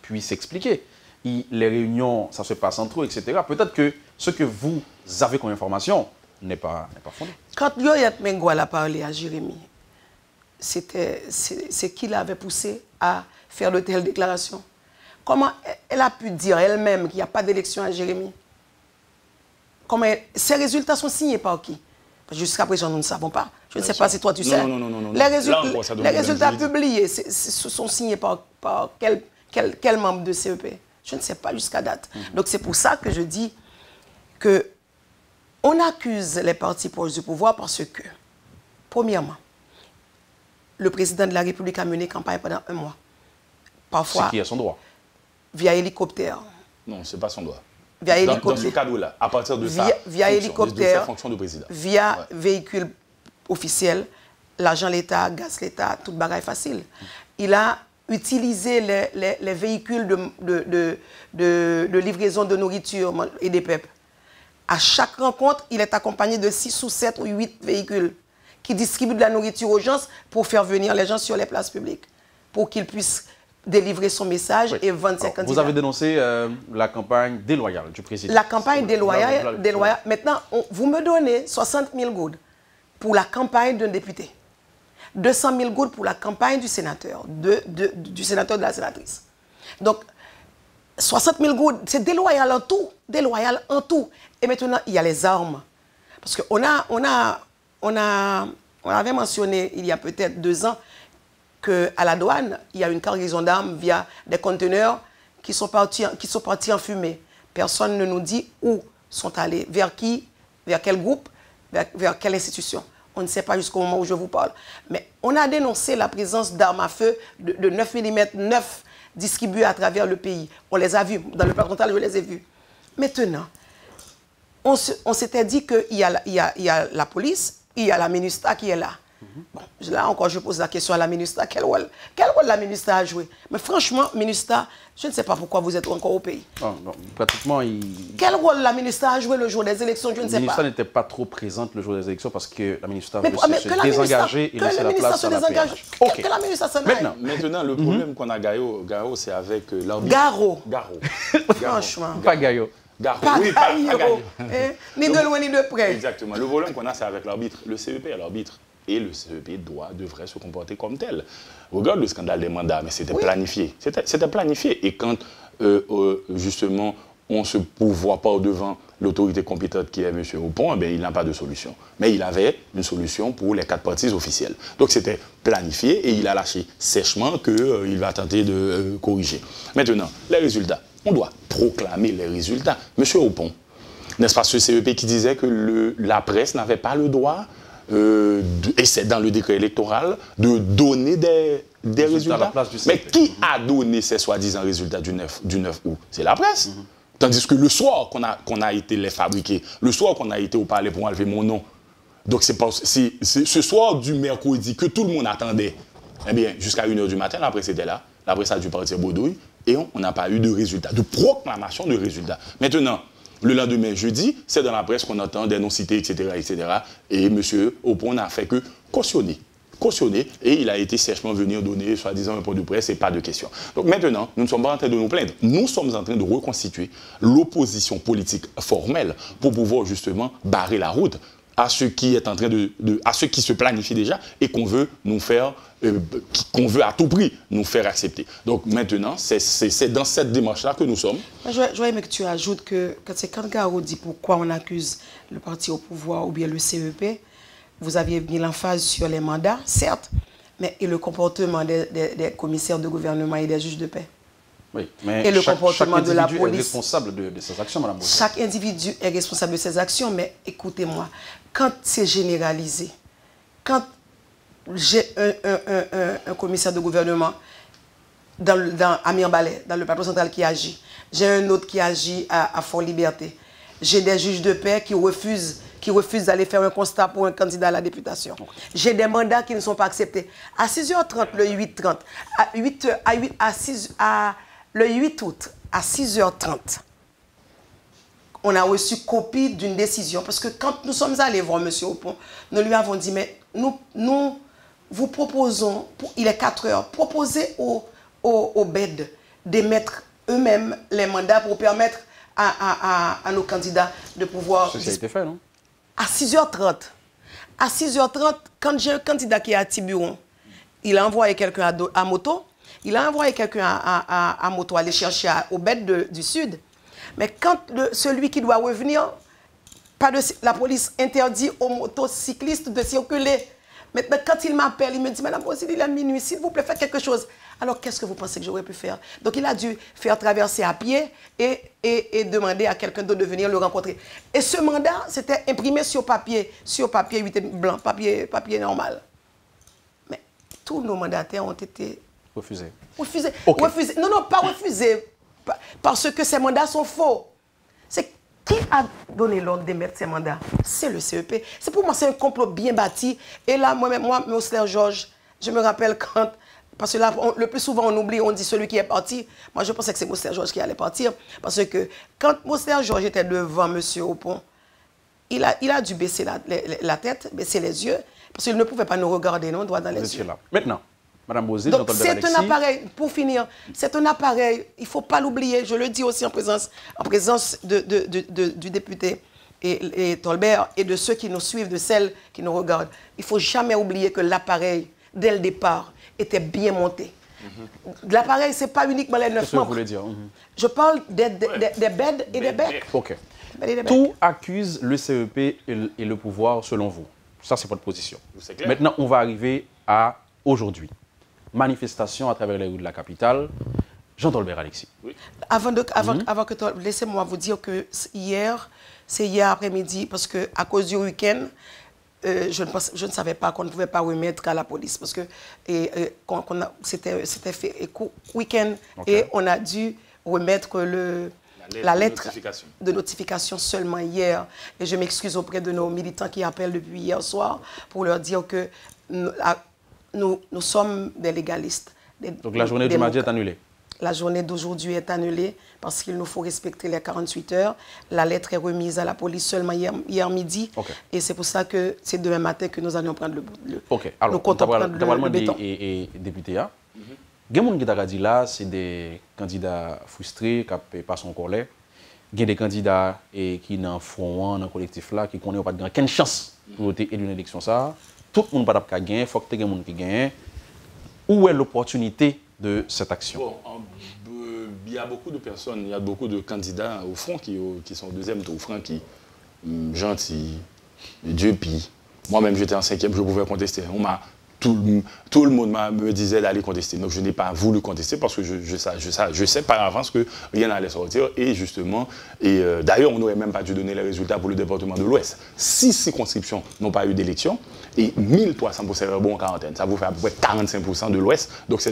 Speaker 2: puissent expliquer. Les réunions, ça se passe entre eux, etc. Peut-être que ce que vous avez comme information n'est pas fondé.
Speaker 3: Quand Yoyat Mengual a parlé à Jérémy, c'est qui l'avait poussé à faire de telles déclarations. Comment elle a pu dire elle-même qu'il n'y a pas d'élection à Jérémy? Ces résultats sont signés par qui? Jusqu'à présent, nous ne savons pas. Je ne sais pas si toi tu sais.
Speaker 4: Non.
Speaker 3: Les résultats publiés sont signés par quel membre de CEP? Je ne sais pas jusqu'à date. Donc c'est pour ça que je dis qu'on accuse les partis proches du pouvoir parce que, premièrement, le président de la République a mené campagne pendant 1 mois. Parfois,
Speaker 2: c'est qui a son droit?
Speaker 3: Via hélicoptère.
Speaker 4: Non, ce n'est pas son droit.
Speaker 3: Via hélicoptère.
Speaker 4: Dans ce cadre-là, à partir de
Speaker 3: via hélicoptère,
Speaker 4: fonction de président.
Speaker 3: Via véhicule officiel, l'argent l'État, gaz l'État, toute bagaille facile. Il a utilisé les véhicules de livraison de nourriture et des PEP. À chaque rencontre, il est accompagné de 6 ou 7 ou 8 véhicules qui distribuent de la nourriture aux gens pour faire venir les gens sur les places publiques, pour qu'ils puissent délivrer son message et vendre ses candidats.
Speaker 2: Vous avez dénoncé la campagne déloyale du président.
Speaker 3: La campagne déloyale. Maintenant, vous me donnez 60 000 goudes pour la campagne d'un député. 200 000 goudes pour la campagne du sénateur, du sénateur de la sénatrice. Donc, 60 000 goudes, c'est déloyal en tout. Déloyal en tout. Et maintenant, il y a les armes. Parce qu'on avait mentionné, il y a peut-être 2 ans, qu'à la douane, il y a une cargaison d'armes via des conteneurs qui sont partis en fumée. Personne ne nous dit où sont allés, vers qui, vers quel groupe, vers quelle institution. On ne sait pas jusqu'au moment où je vous parle. Mais on a dénoncé la présence d'armes à feu de 9 mm 9 distribuées à travers le pays. On les a vues. Dans le plan total, je les ai vues. Maintenant, on s'était dit qu'il y a la police, il y a la MINUSTA qui est là. Bon, là encore, je pose la question à la MINUSTA. Quel rôle la MINUSTA a joué? Mais franchement, MINUSTA, je ne sais pas pourquoi vous êtes encore au pays.
Speaker 2: Non, pratiquement,
Speaker 3: Quel rôle la MINUSTA a joué le jour des élections? Je ne sais pas.
Speaker 2: La MINUSTA n'était pas trop présente le jour des élections parce que la MINUSTA veut se désengager et laisser la place à la PH.
Speaker 3: Que la MINUSTA s'en aille.
Speaker 4: Maintenant, le problème qu'on a, Garo, c'est avec l'arbitre.
Speaker 3: Garo. Franchement.
Speaker 2: Pas Gayo.
Speaker 3: Pas Gayo. Ni de loin ni de près.
Speaker 4: Exactement. Le problème qu'on a, c'est avec l'arbitre. Le CEP est l'arbitre. Et le CEP devrait se comporter comme tel. Regarde le scandale des mandats, mais c'était planifié. C'était planifié. Et quand, justement, on se pourvoit pas devant l'autorité compétente qui est M. Oupon, il n'a pas de solution. Mais il avait une solution pour les 4 partis officiels. Donc c'était planifié et il a lâché sèchement qu'il va tenter de corriger. Maintenant, les résultats. On doit proclamer les résultats. M. Oupon, n'est-ce pas ce CEP qui disait que la presse n'avait pas le droit et c'est dans le décret électoral, de donner des résultats. Mais qui a donné ces soi-disant résultats du 9 août? C'est la presse. Tandis que le soir qu'on a été les fabriquer, le soir qu'on a été au palais pour enlever mon nom, donc c'est ce soir du mercredi que tout le monde attendait, eh bien, jusqu'à 1h du matin, la presse était là, la presse a dû partir bredouille, et on n'a pas eu de résultats, de proclamation de résultats. Maintenant, le lendemain, jeudi, c'est dans la presse qu'on entend des non-cités, etc., etc. Et M. Oupon n'a fait que cautionner, et il a été sèchement venu donner, soi-disant, un point de presse et pas de question. Donc maintenant, nous ne sommes pas en train de nous plaindre. Nous sommes en train de reconstituer l'opposition politique formelle pour pouvoir justement barrer la route. à ce qui est en train à ce qui se planifie déjà et qu'on veut nous faire, qu'on veut à tout prix nous faire accepter. Donc maintenant, c'est dans cette démarche-là que nous sommes.
Speaker 3: Je voudrais que tu ajoutes que quand Garo dit pourquoi on accuse le parti au pouvoir ou bien le CEP, vous aviez mis l'emphase sur les mandats, certes, mais et le comportement des commissaires de gouvernement et des juges de paix.
Speaker 2: Oui, mais
Speaker 3: et le comportement de la police.
Speaker 2: Est responsable de ses actions, Madame Bozé.
Speaker 3: Chaque individu est responsable de ses actions, mais écoutez-moi, quand c'est généralisé, quand j'ai un commissaire de gouvernement à Mirbalais, dans le plateau central qui agit, j'ai un autre qui agit à Fort-Liberté, j'ai des juges de paix qui refusent d'aller faire un constat pour un candidat à la députation. Okay. J'ai des mandats qui ne sont pas acceptés. À 6h30, le 8h30, le 8 août, à 6h30, on a reçu copie d'une décision. Parce que quand nous sommes allés voir M. Opon, nous lui avons dit, mais nous vous proposons, il est 4 heures, proposez au BED d'émettre eux-mêmes les mandats pour permettre à nos candidats de pouvoir...
Speaker 2: Ça a été fait, non?
Speaker 3: À 6h30. À 6h30, quand j'ai un candidat qui est à Tiburon, il a envoyé quelqu'un à moto, il a envoyé quelqu'un à moto aller chercher au BED du Sud. Mais quand celui qui doit revenir, la police interdit aux motocyclistes de circuler. Maintenant, quand il m'appelle, il me dit, Madame Bozé, il est minuit, s'il vous plaît, faites quelque chose. Alors, qu'est-ce que vous pensez que j'aurais pu faire? Donc, il a dû faire traverser à pied et demander à quelqu'un d'autre de venir le rencontrer. Et ce mandat, c'était imprimé sur papier 8 blanc, papier normal. Mais tous nos mandataires ont été...
Speaker 2: Refusés.
Speaker 3: Okay. Refusés. Non, pas refusés. Parce que ces mandats sont faux. C'est qui a donné l'ordre d'émettre ces mandats? C'est le CEP. C'est pour moi, c'est un complot bien bâti. Et là, moi, Mosler Georges, je me rappelle quand... Parce que là, le plus souvent, on oublie, on dit celui qui est parti. Moi, je pensais que c'est Mosler Georges qui allait partir. Parce que quand Mosler Georges était devant M. Opon, il a dû baisser la tête, baisser les yeux, parce qu'il ne pouvait pas nous regarder, non, droit dans les yeux.
Speaker 2: Là. Maintenant, Madame Bozé,
Speaker 3: donc c'est un appareil, pour finir, c'est un appareil, il ne faut pas l'oublier, je le dis aussi en présence du député et Tolbert et de ceux qui nous suivent, de celles qui nous regardent. Il ne faut jamais oublier que l'appareil, dès le départ, était bien monté. L'appareil, ce n'est pas uniquement les 9 membres.
Speaker 2: Qu'est-ce que vous voulez dire?
Speaker 3: Je parle des BED et des BEC.
Speaker 2: Ok. Tout accuse le CEP et le pouvoir selon vous. Ça, c'est votre position. Maintenant, on va arriver à aujourd'hui. Manifestation à travers les rues de la capitale. Jean Tolbert Alexis. Oui.
Speaker 3: Avant que laissez-moi vous dire que c'est hier après-midi, parce qu'à cause du week-end, je ne savais pas qu'on ne pouvait pas remettre à la police, parce que c'était fait week-end, okay. Et on a dû remettre la lettre de notification seulement hier. Et je m'excuse auprès de nos militants qui appellent depuis hier soir pour leur dire que nous sommes des légalistes.
Speaker 2: Donc la journée du mardi est annulée?
Speaker 3: La journée d'aujourd'hui est annulée parce qu'il nous faut respecter les 48 heures. La lettre est remise à la police seulement hier midi. Okay. Et c'est pour ça que c'est demain matin que nous allons prendre
Speaker 2: Ok, alors, le béton. Et député, il y a des gens qui ont dit là, c'est des candidats frustrés qui ne passent pas encore là. Il y a des candidats qui n'en font dans le collectif là, qui ne connaissent pas de chance pour voter et d'une élection. Ça. Tout le monde n'a pas gagné, il faut que des gens qui gagnent. Où est l'opportunité de cette action?
Speaker 4: Bon, il y a beaucoup de personnes, il y a beaucoup de candidats au front qui sont au deuxième tour, au front qui gentils, Dieu pis. Moi-même, j'étais en 5e, je pouvais contester. Tout le monde me disait d'aller contester. Donc, je n'ai pas voulu contester parce que je sais par avance que rien n'allait sortir. Et justement, d'ailleurs, on n'aurait même pas dû donner les résultats pour le département de l'Ouest. 6 circonscriptions n'ont pas eu d'élection et 1300 pour Cérebro en quarantaine. Ça vous fait à peu près 45% de l'Ouest. Donc, ce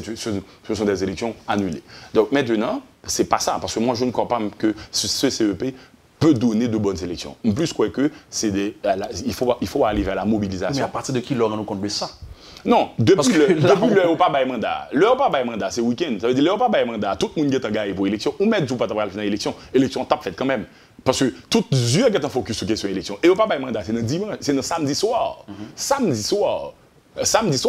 Speaker 4: sont des élections annulées. Donc, maintenant, ce n'est pas ça. Parce que moi, je ne crois pas que ce CEP peut donner de bonnes élections. En plus, quoi que, il faut arriver à la mobilisation.
Speaker 2: Mais à partir de qui l'on nous compte ça?
Speaker 4: Non, depuis le repas by mandat. Le repas by mandat, c'est week-end. Ça veut dire le repas by mandat, tout le monde est engagé pour l'élection. On met du pas dans l'élection. L'élection tape faite quand même. Parce que tout les yeux sont focus sur la question de l'élection. Et le repas by mandat, c'est le dimanche, c'est le samedi soir. Samedi soir,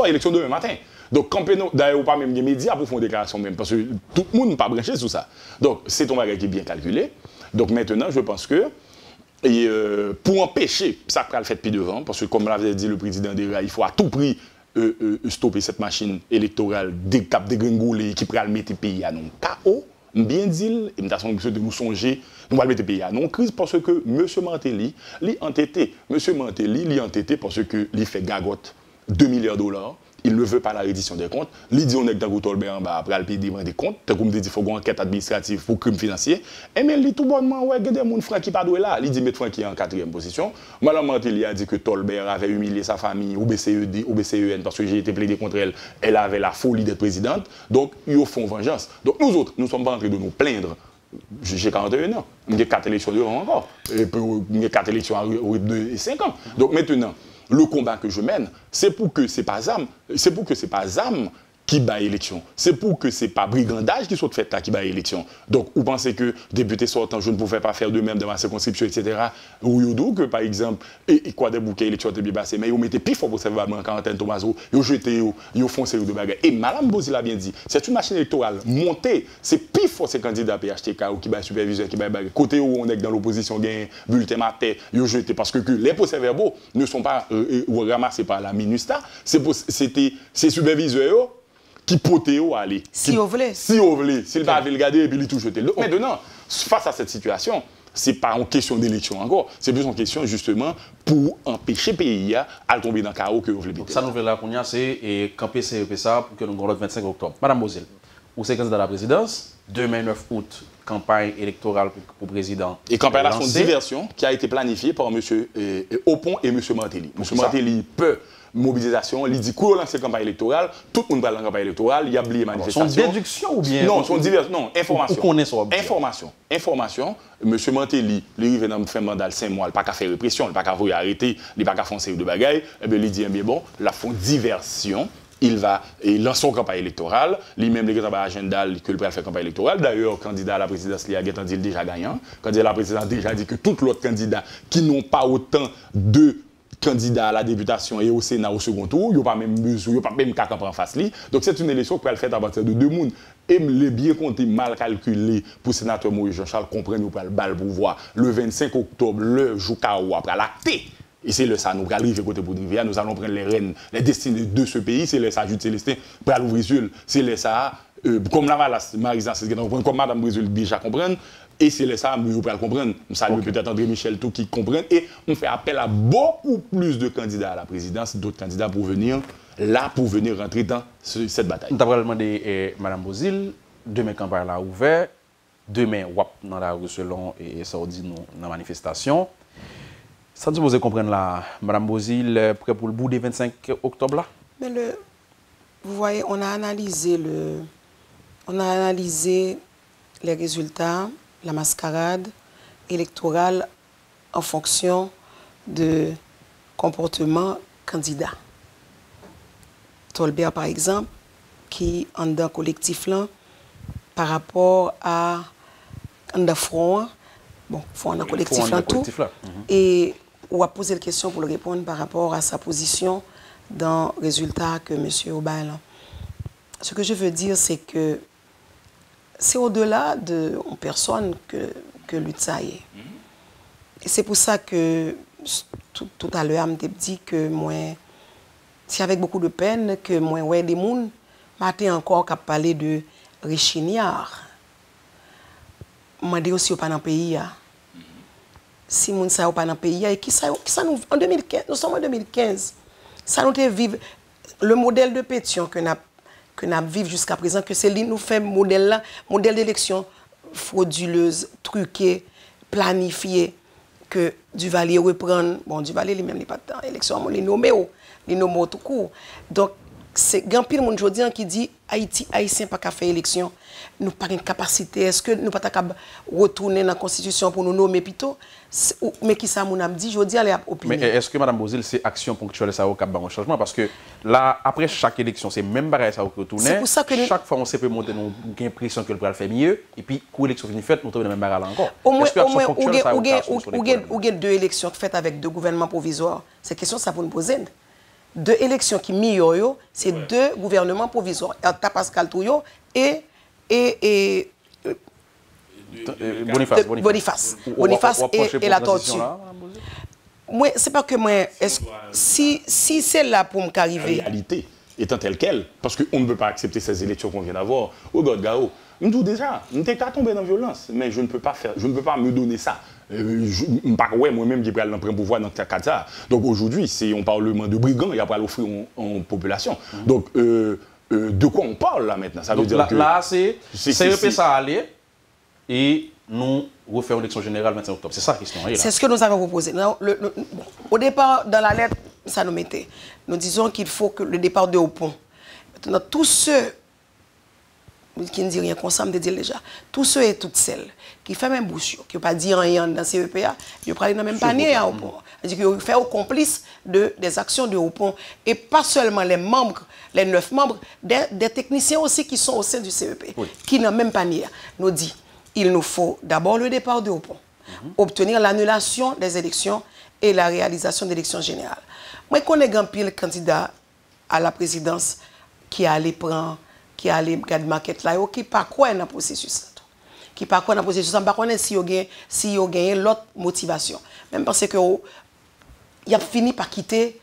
Speaker 4: élection demain matin. Donc, quand d'ailleurs, pas même les médias pour faire une déclaration même. Parce que tout le monde n'est pas branché sur ça. Donc, c'est ton bagage qui est bien calculé. Donc, maintenant, je pense que Et pour empêcher, ça va le faire plus devant, parce que comme l'avait dit le président Dera, il faut à tout prix stopper cette machine électorale des cap dégringolés qui pourrait mettre le pays à non chaos. Bien dit, et de nous songer, nous allons mettre le pays à non crise parce que M. Martelly, il entêté. M. Martelly, il entêté parce que il fait gagote 2 milliards de dollars. Il ne veut pas la reddition des comptes. Il dit on est dans le Tolbert en bas après le pays des comptes. Comme dit, il faut une enquête administrative pour crime financier. Et mais il dit tout bonnement, ouais, il y a des gens qui pas là. Il dit mettre Francky en 4e position. Madame Martelly a dit que Tolbert avait humilié sa famille au BCEN parce que j'ai été plaidé contre elle. Elle avait la folie d'être présidente. Donc, ils font vengeance. Donc, nous autres, nous ne sommes pas en train de nous plaindre. J'ai 41 ans. J'ai 4 élections devant encore. J'ai 4 élections à 2 et 5 ans. Donc, maintenant, le combat que je mène, c'est pour que c'est pas ZAM qui bat l'élection. C'est pour que c'est pas brigandage qui soit fait là qui bat l'élection. Donc, vous pensez que député sortant, je ne pouvais pas faire de même dans ma circonscription, etc. Ou vous dites que, par exemple, et quoi des bouquets élections étaient bien passées, mais vous mettez plus fort pour servir en quarantaine Thomaso, vous jetez, vous font série de bagages. Et Mme Bozil a bien dit, c'est une machine électorale montée, c'est plus fort ces candidats PHTK ou qui bat superviseur, qui bat bagages. Côté où on est dans l'opposition, gagne bulletin matin, vous jetez, parce que les procès-verbaux ne sont pas ramassés par la MINUSTA, c'est superviseurs qui poté ou aller.
Speaker 3: Si vous voulez.
Speaker 4: Si vous voulez. S'il va le garder et puis il tout jeter. Maintenant, face à cette situation, ce n'est pas une question d'élection encore. C'est plus une question justement pour empêcher le pays à tomber dans le chaos que vous voulez.
Speaker 2: Ça nous fait là, c'est camper ça pour que nous avons le 25 octobre. Madame Bozil, vous êtes candidat à la présidence. Demain, 9 août, campagne électorale pour président.
Speaker 4: Et campagne à son diversion qui a été planifiée par M. Opon et M. Martelly. M. Martelly peut. Mobilisation, il dit qu'on lance la campagne électorale, tout le monde va dans la campagne électorale, il y a oublié manifestation.
Speaker 2: Son déduction ou bien
Speaker 4: non, son diversion, non, information.
Speaker 2: Information.
Speaker 4: M. Martelly, il vient dans un mandat de 5 mois, il n'a pas qu'à faire répression, il n'a pas qu'à arrêter, il n'a pas qu'à faire une série de bagailles, et bien il dit bien bon, la font diversion. Il va lancer une campagne électorale, lui-même il a un agenda que il peut faire campagne électorale. D'ailleurs, candidat à la présidence, il a déjà gagnant. Candidat à la présidence déjà dit que tous les autres candidats qui n'ont pas autant de candidats à la députation et au Sénat au second tour, il n'y a pas même mesure, il n'y a pas même cas en face. Donc c'est une élection qui va le faire à partir de 2 personnes. Et les bien comptés, mal calculés pour le sénateur Maurice Jean-Charles comprennent nous pour le bal pouvoir le 25 octobre, le jour où après l'acté. Et c'est le ça, nous allons arriver côté pour Rivière, nous allons prendre les rênes, les destinées de ce pays, c'est le ça, Jude Célestin, pour l'ouvrir sur, c'est le ça, comme la Marisa, comme Mme Brésil déjà comprendre. Et c'est ça, nous allons comprendre. Nous saluons peut-être André Michel tout qui comprennent. Et on fait appel à beaucoup plus de candidats à la présidence, d'autres candidats pour venir rentrer dans cette bataille.
Speaker 2: Nous avons demandé Mme Bozil, demain campagne là ouvert, demain wap dans la rue selon et ça dit nous dans la manifestation. Ça nous vous comprendre là, Mme Bozil, prêt pour le bout des 25 octobre là?
Speaker 3: Mais vous voyez, on a analysé les résultats, la mascarade électorale en fonction de comportement candidat. Tolbert, par exemple, qui en dans collectif là, par rapport à un front, bon, front en collectif là tout, et on a posé la question pour le répondre par rapport à sa position dans le résultat que M. Obaïla. Ce que je veux dire, c'est que c'est au-delà de personne que l'UTSA est. Et c'est pour ça que tout à l'heure, je me dit que moi, c'est avec beaucoup de peine que moi, ouais, des gens, m'ont encore qu'à parler de Réchiniard. Moi, je aussi pas dans le pays. Si moun sa pas dans le pays, et qui ça nous en 2015, nous sommes en 2015. Ça nous vivre le modèle de pétition que nous vivons jusqu'à présent, que c'est lui nous fait modèle d'élection frauduleuse, truquée, planifiée, que Duvalier reprend. Bon, Duvalier lui-même n'est pas dans l'élection, il est nommé tout court. Donc, c'est grand pile monde aujourd'hui qui dit Haïtien pas qu'à faire élection, nous pas une capacité, est-ce que nous pas capable retourner dans la constitution pour nous nommer plutôt, mais qui ça mon a dit, je dis aller opinion.
Speaker 2: Mais est-ce que Mme Bozil c'est action ponctuelle ça au cap un changement parce que là après chaque élection c'est même pareil ça au retourner. C'est pour ça que chaque fois on s'est monter nous gain l'impression que le pourra faire mieux et puis quand l'élection finit faite nous trouve même bagarre encore.
Speaker 3: Au moins ou 2 élections faites avec 2 gouvernements provisoires. C'est question ça pour nous poser. 2 élections qui mieux, c'est 2 gouvernements provisoires. Pascal Touyo et Boniface et la tortue. Moi, c'est pas que moi, si c'est là pour m'arriver.
Speaker 4: La réalité étant telle qu'elle, parce qu'on ne peut pas accepter ces élections qu'on vient d'avoir. Oh God, Gao, nous disons déjà, nous n'sommes pas tombés dans la violence, mais je ne peux pas me donner ça. Moi-même, je prends le pouvoir dans le cas de ça. Donc aujourd'hui, c'est un parlement de brigands, il n'y a pas à l'offrir en population. Donc, de quoi on parle là maintenant? Ça veut dire que
Speaker 2: là, c'est ça aller et nous refaire une élection générale le 25 octobre. C'est ça la question.
Speaker 3: C'est ce que nous avons proposé. Au départ, dans la lettre, ça nous mettait. Nous disons qu'il faut que le départ de Haut-Pont. Maintenant, tous ceux qui ne disent rien, qu'on me dit déjà, tous ceux et toutes celles qui font même bouche, qui ne pas dire rien dans CEPA, ils prennent dans le même panier à Haut-Pont. C'est-à-dire qu'ils font complice des actions de Haut-Pont. Et pas seulement les membres, les 9 membres, des techniciens aussi qui sont au sein du CEP, qui n'ont même panier. Nous dit, il nous faut d'abord le départ de Haut-Pont, obtenir l'annulation des élections et la réalisation d'élections générales. Moi, je connais un pile candidat à la présidence qui allait prendre, qui allait garder maquette là, qui pas quoi dans le processus. Qui pas quoi dans le processus, je ne sais pas si il gagné l'autre motivation. Même parce que il a fini par quitter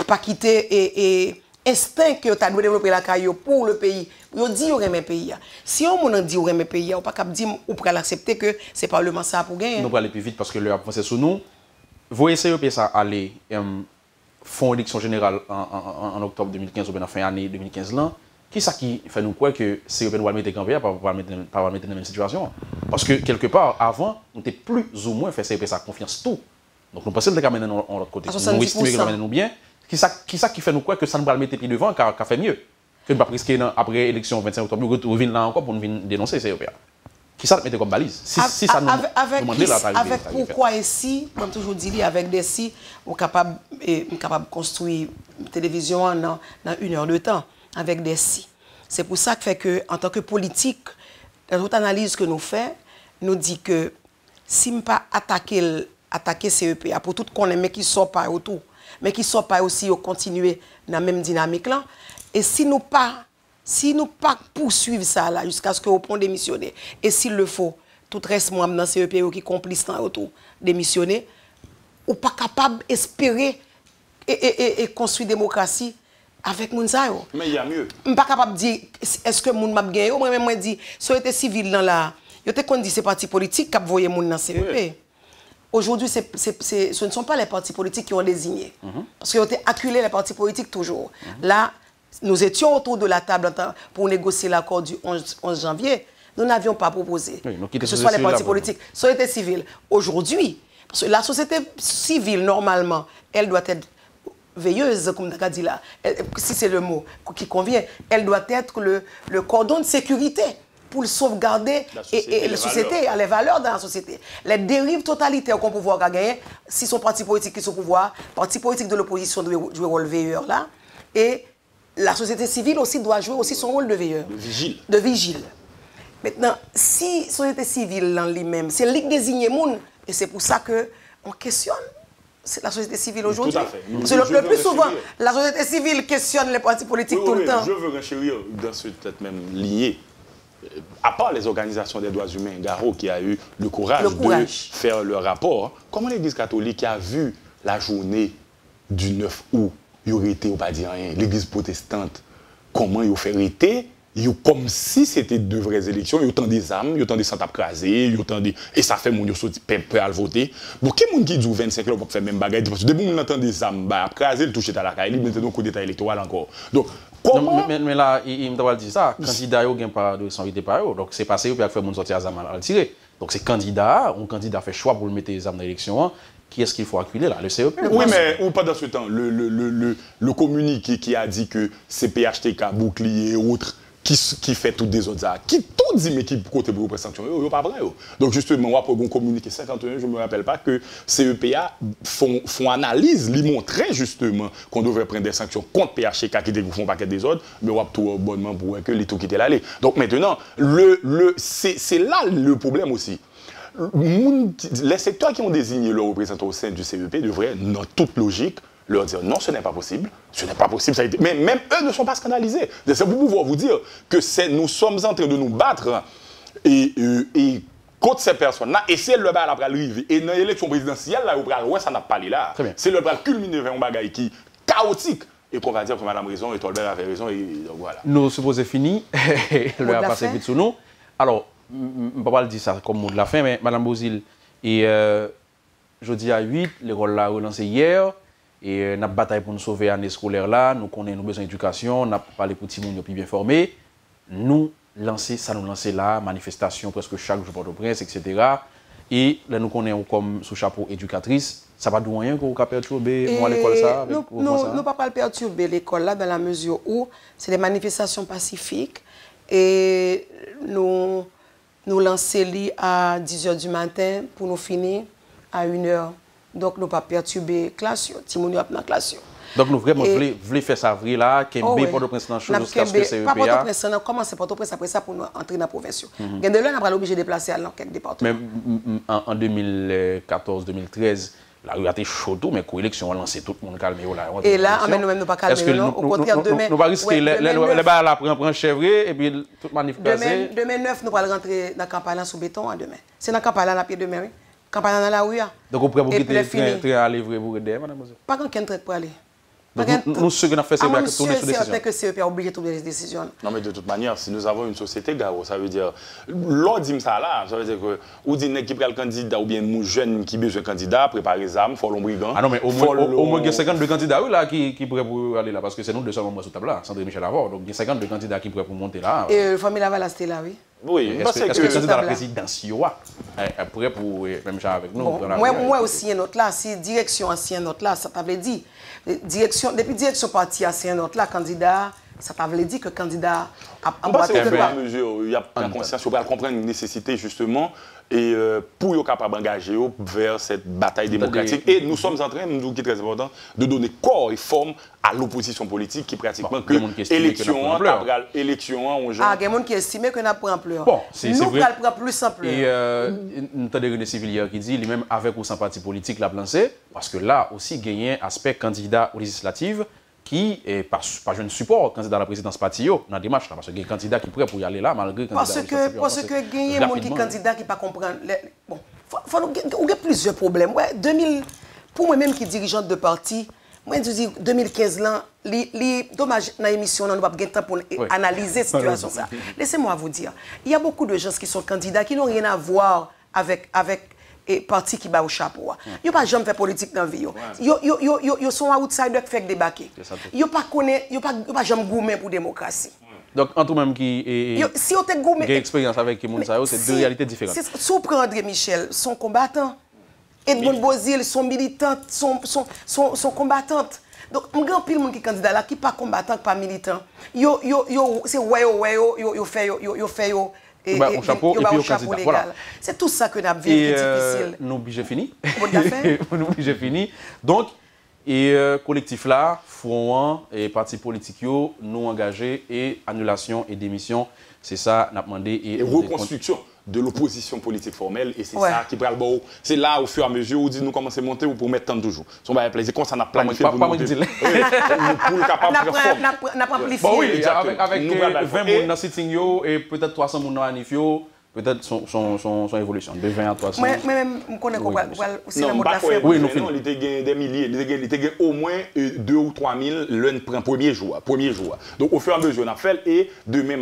Speaker 3: et instinct que tu as développé la carrière pour le pays. Il dit qu'il aime le pays. Si on dit qu'il aime le pays, on ne peut pas dire ou peut l'accepter que c'est parlement ça pour gagner.
Speaker 2: Nous allons aller plus vite parce que l'heure avance sur nous. Vous essayez ça aller font élection générale en octobre 2015 ou bien en fin d'année 2015 là. Qui est-ce qui fait nous croire que CEP doit mettre campé pour pas mettre dans la même situation? Parce que quelque part avant, nous étions plus ou moins fait CEP ça confiance tout. Donc nous pensons que nous avons mené de l'autre côté. Nous estimons que nous menons bien. Qui ça qui fait nous croire que ça ne va mettre pied devant car fait mieux que ne pas risquer après l'élection 25 octobre nous revenir là encore pour nous dénoncer CEP. Qui ça mettre comme balise? Si ça nous
Speaker 3: avec pourquoi ici, comme toujours dit, avec des si, on est capable de construire une télévision dans 1 heure de temps. Avec des si. C'est pour ça que fait que, en tant que politique, dans toute analyse que nous faisons, nous dit que si nous ne pas attaquer CEPA pour tout qu'on aime qui ne sort pas autour, mais qui ne sort pas aussi au continuer dans la même dynamique là, et si nous pas poursuivre ça là jusqu'à ce que au point démissionner, et s'il le faut, tout reste membre dans CEPA qui complice dans autour démissionner, ou pas capable d'espérer et construire démocratie avec Mounsayo.
Speaker 4: Mais il y a mieux.
Speaker 3: Je ne suis pas capable de dire est-ce que moun m'a gagné. Moi-même, je dis, société civile dans la. Je te dis c'est parti politique qui a voyé moun dans CEP. Oui. Aujourd'hui, ce ne sont pas les partis politiques qui ont désigné. Parce qu'ils ont acculé les partis politiques toujours. Là, nous étions autour de la table pour négocier l'accord du 11 janvier. Nous n'avions pas proposé que ce soit les partis politiques. Société civile. Aujourd'hui, parce que la société civile, normalement, elle doit être veilleuse, comme tu as dit là, si c'est le mot qui convient, elle doit être le cordon de sécurité pour sauvegarder la société, les valeurs dans la société. Les dérives totalitaires qu'on peut voir gagner, si son parti politique qui sont au pouvoir, parti politique de l'opposition doit jouer rôle veilleur là, et la société civile aussi doit jouer aussi son rôle de veilleur. De vigile. Maintenant, si la société civile en lui-même, c'est lui qui désigne moun, et c'est pour ça qu'on questionne. C'est la société civile aujourd'hui.
Speaker 4: Tout à fait.
Speaker 3: Le plus souvent, la société civile questionne les partis politiques tout le temps.
Speaker 4: Je veux renchérir dans cette même lignée. À part les organisations des droits humains, Garo qui a eu le courage de faire le rapport, comment l'Église catholique a vu la journée du 9 août, il aurait été, on ne pas dire rien, l'Église protestante, comment il a fait été, comme si c'était de vraies élections, il y a autant des âmes, il y a autant des centres crasés, et ça fait mon sorti prêt à voter. Pour qui monde qui dit 25 ans pour faire même bagaille, parce que depuis qu'on entend des âmes crasées, il touche à la caille, il met un coup d'état électoral encore. Donc comment
Speaker 2: mais là il me doit dire ça, candidat yo gagne pas de responsabilité par eux. Donc c'est passé pour faire mon sortir à âmes à tirer. Donc c'est candidat, un candidat fait choix pour le mettre les âmes dans l'élection. Qui est-ce qu'il faut acculer là? Le CEP?
Speaker 4: Oui, mais ou pas dans ce temps. Le communiqué qui a dit que CPHTK, bouclier et autres, qui fait toutes des autres actes, qui tout dit mais qui côté pour sanction, il pas vrai. Donc justement, moi pour communiquer 51, je me rappelle pas que CEPA font analyse, lui montrer justement qu'on devrait prendre des sanctions contre PHK qui font paquet des autres, mais on va tout bonnement pour que les tout quitter l'aller. Donc maintenant, c'est là le problème aussi. Les secteurs qui ont désigné leurs représentants au sein du CEP devraient, dans toute logique, leur dire non, ce n'est pas possible, ça a été... Mais même eux ne sont pas scandalisés. C'est pour pouvoir vous dire que nous sommes en train de nous battre et contre ces personnes-là, et c'est le bal après arriver. Et dans l'élection présidentielle, là, ça n'a pas parlé là. C'est le bal culminé vers un bagage qui est chaotique. Et qu'on va dire que Madame raison et Tolbert avait raison, et donc voilà.
Speaker 2: Nous supposons fini, le a passé vite sur nous. Alors, je ne peux pas le dire ça comme mot de la fin, mais Madame Bozil, et jeudi à 8, l'école l'a relancé hier, et nous avons bataille pour nous sauver l'année scolaire là, nous connaissons nos besoins d'éducation, nous avons parlé pour les petits gens bien formés. Nous lancer là, manifestation presque chaque jour Port-au-Prince, etc. Et là, nous connaissons comme sous chapeau éducatrice. Ça va de rien qu'on va perturber moi l'école ça?
Speaker 3: Nous ne pouvons pas perturber l'école là dans la mesure où c'est des manifestations pacifiques et nous lancer à 10h du matin pour nous finir à 1h. Donc nous ne pouvons pas perturber la classe, Timouni dans la classe.
Speaker 2: Donc nous vraiment voulons faire ça vrai là, Kembe Port-au-Prince dans chose jusqu'à ce que c'est
Speaker 3: pas Port-au-Prince, on commence Port-au-Prince après ça pour nous entrer dans la province. Il y a de là on va obligé de déplacer dans quelques départements.
Speaker 2: Mais en 2014-2013 la rue a été chaude, mais quand l'élection a lancé, tout le monde calme.
Speaker 3: Et là, nous-mêmes, nous pas calmer. Au contraire, demain.
Speaker 2: Nous pas risquer, les balles là prennent chèvre, et puis toute manifestation.
Speaker 3: Demain 9, nous allons rentrer dans la campagne sous béton demain. C'est dans la campagne là, pied demain, oui. Campagne dans la rue.
Speaker 2: Donc, on pourrait vous quitter le train à livrer pour aider, madame.
Speaker 3: Pas quand train pour aller.
Speaker 2: Nous, ce que nous fait, c'est tourner sur décision.
Speaker 3: C'est certain que CEP a obligé de trouver des décisions.
Speaker 4: Non, mais de toute manière, si nous avons une société, Garo, ça veut dire. L'on dit ça là, ça veut dire que. Ou dit qui prend le candidat, ou bien nous jeunes qui besoin de candidat, préparer les armes, faut l'ombrigant.
Speaker 2: Ah non, mais au moins, il y a 52 candidats là, qui pourraient pour aller là, parce que c'est nous deux seuls membres sur table là, Sandrine Michel Avor. Donc il y a 52 candidats qui pourraient pour monter là.
Speaker 3: Et famille Laval, c'était là, oui.
Speaker 4: Oui,
Speaker 2: est-ce que le candidat à la présidence, pourrait pour même genre avec nous?
Speaker 3: Moi aussi, un autre là, si direction ancien autre là, ça t'avait dit. Depuis direction parti ancien autre là, candidat, ça t'avait dit que candidat a
Speaker 4: emboîté le pas. Il y a pas conscience, il faut comprendre une nécessité justement et pour être capable d'engager vers cette bataille démocratique. Et nous sommes en train, nous qui est très important, de donner corps et forme à l'opposition politique qui pratiquement que élection, on
Speaker 3: il y a des gens qui estiment que nous prenons ampleur.
Speaker 2: Bon, c'est vrai.
Speaker 3: Nous prenons plus ampleur.
Speaker 2: Et nous avons des René Civilier qui dit, lui-même avec ou sans parti politique, l'a lancé, parce que là aussi, il y a un aspect candidat aux législatives qui est pas jeune support candidat à la présidence parti dans la démarche là, parce qu'il y a des candidats qui prêt pour y aller là malgré
Speaker 3: parce que il y a des candidats qui pas comprendre bon il y a plusieurs problèmes pour moi même qui dirigeante de parti moi je dis 2015 là les dommages dans l'émission nous pas de temps pour analyser cette situation ça. Laissez-moi vous dire, il y a beaucoup de gens qui sont candidats qui n'ont rien à voir avec et parti qui bat au chapeau. Yo pas jamais fait politique dans vie. Yo sont outsider qui fait débarquer. Yo pas connaît, yo pas jamais gourmet pour démocratie.
Speaker 2: Donc entre même qui
Speaker 3: si on te gourmet
Speaker 2: expérience avec qui moun ça c'est deux réalités différentes.
Speaker 3: Si on prend André Michel, son combattant, Edmond Bozil, son militant, son combattante. Donc un grand pile monde qui candidat là qui pas combattant pas militant. Yo c'est yo fait
Speaker 2: et au chapeau et puis au candidat. Voilà.
Speaker 3: C'est tout ça que nous avons vu qui est difficile.
Speaker 2: Nous obligés fini. Nous obligés fini. Donc, et collectif là, Front et partis politiques, nous engagés et annulation et démission. C'est ça, nous avons demandé.
Speaker 4: Et reconstruction de l'opposition politique formelle. Et c'est ça qui prend le beau. C'est là, au fur et à mesure, où nous commençons à monter ou pour mettre tant toujours. Ça va plaisir. Quand ça n'a pas planifié pour nous. Pour le capable de faire
Speaker 3: n'a pas amplifié.
Speaker 2: Bon, oui, avec 20 personnes dans sitting et peut-être 300 personnes dans Anif, peut-être son évolution, de 20 à 300.
Speaker 3: Moi-même, je connais c'est le mot de la fin.
Speaker 4: Oui, il était des milliers, il était au moins 2 ou 3 000 le premier jour. Donc, au fur et à mesure, on a fait, et demain,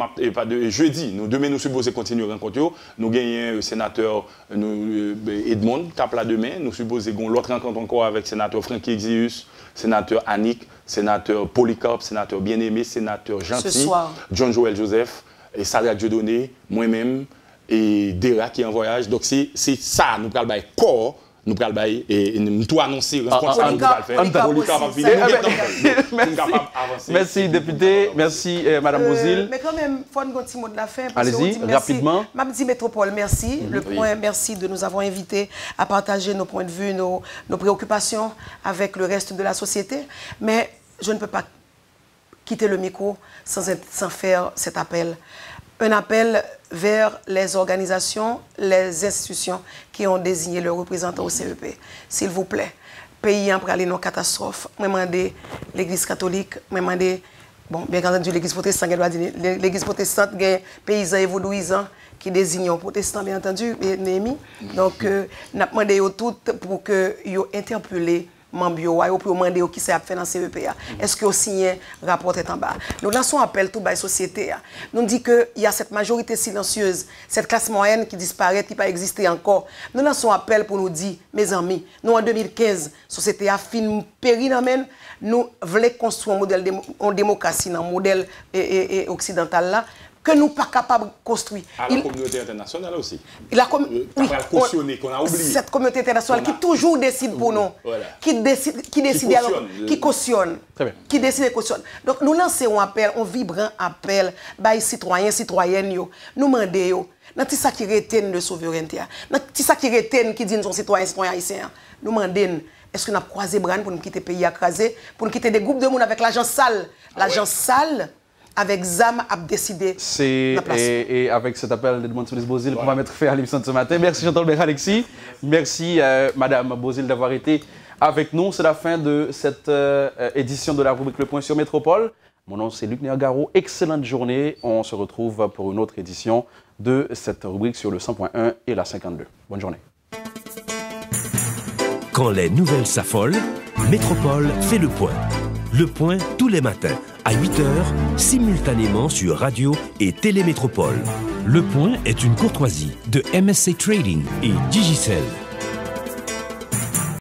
Speaker 4: jeudi, demain, nous supposons continuer à rencontrer. Nous gagnons le sénateur Edmond, cap là demain. Nous supposons l'autre rencontre encore avec le sénateur Francky Exius, sénateur Annick, sénateur Polycarpe, sénateur Bien-Aimé, sénateur Gentil, John Joël Joseph, et Sarah Dieudonné, moi-même, et Dera qui est en voyage. Donc c'est ça, nous prenons le corps, nous prenons et nous tout annoncer responsable nous
Speaker 2: Merci député, merci Madame Bozil.
Speaker 3: Mais quand même, il faut un petit mot de la fin.
Speaker 2: Allez-y, rapidement.
Speaker 3: Mabdi Métropole, merci. Le point, merci de nous avoir invités à partager nos points de vue, nos préoccupations avec le reste de la société. Mais je ne peux pas quitter le micro sans faire cet appel. Un appel vers les organisations, les institutions qui ont désigné leurs représentants au CEP. S'il vous plaît, pays en aller dans catastrophe. Je demande l'Église catholique, je demande, bon, bien entendu, l'Église protestante, l'église protestante, les paysans et vaudouisants qui désigne un protestant, bien entendu, Némi. Donc, nous avons demandé tout pour que vous interpellez membres pour demander qui s'est fait dans CEPA. Est-ce que vous signez rapport en bas? Nous lançons appel toute la société. Nous disons qu'il y a cette majorité silencieuse, cette classe moyenne qui disparaît, qui n'a pas existé encore. Nous lançons appel pour nous dire, mes amis, nous en 2015, la société a fini péri. Nous voulons construire un modèle de démocratie, un modèle occidental là, que nous ne sommes pas capables de construire.
Speaker 4: À la communauté internationale aussi.
Speaker 3: Oui,
Speaker 4: qu'on a oublié.
Speaker 3: Cette communauté internationale qui toujours décide pour nous,
Speaker 4: voilà.
Speaker 3: qui cautionne, qui décide et cautionne. Donc nous lançons un appel, un vibrant appel, aux citoyens, citoyennes, nous demandons, dans tout ça qui retient de souveraineté, dans tout ça qui retient qui dit nous sommes citoyens, citoyens haïtiens, nous demandons, est-ce que nous avons croisé bras pour nous quitter le pays écrasé, pour nous quitter des groupes de monde avec l'argent sale. L'argent sale, avec ZAM, a décidé la place.
Speaker 2: Et avec cet appel de demande sur les Bozil, on va mettre fin à l'émission de ce matin. Merci Jean-Tolbert Alexis. Merci Madame Bozil d'avoir été avec nous. C'est la fin de cette édition de la rubrique Le Point sur Métropole. Mon nom c'est Luc Niagaro. Excellente journée. On se retrouve pour une autre édition de cette rubrique sur le 100.1 et la 52. Bonne journée.
Speaker 1: Quand les nouvelles s'affolent, Métropole fait le point. Le point tous les matins à 8h, simultanément sur Radio et Télémétropole. Le point est une courtoisie de MSC Trading et Digicel.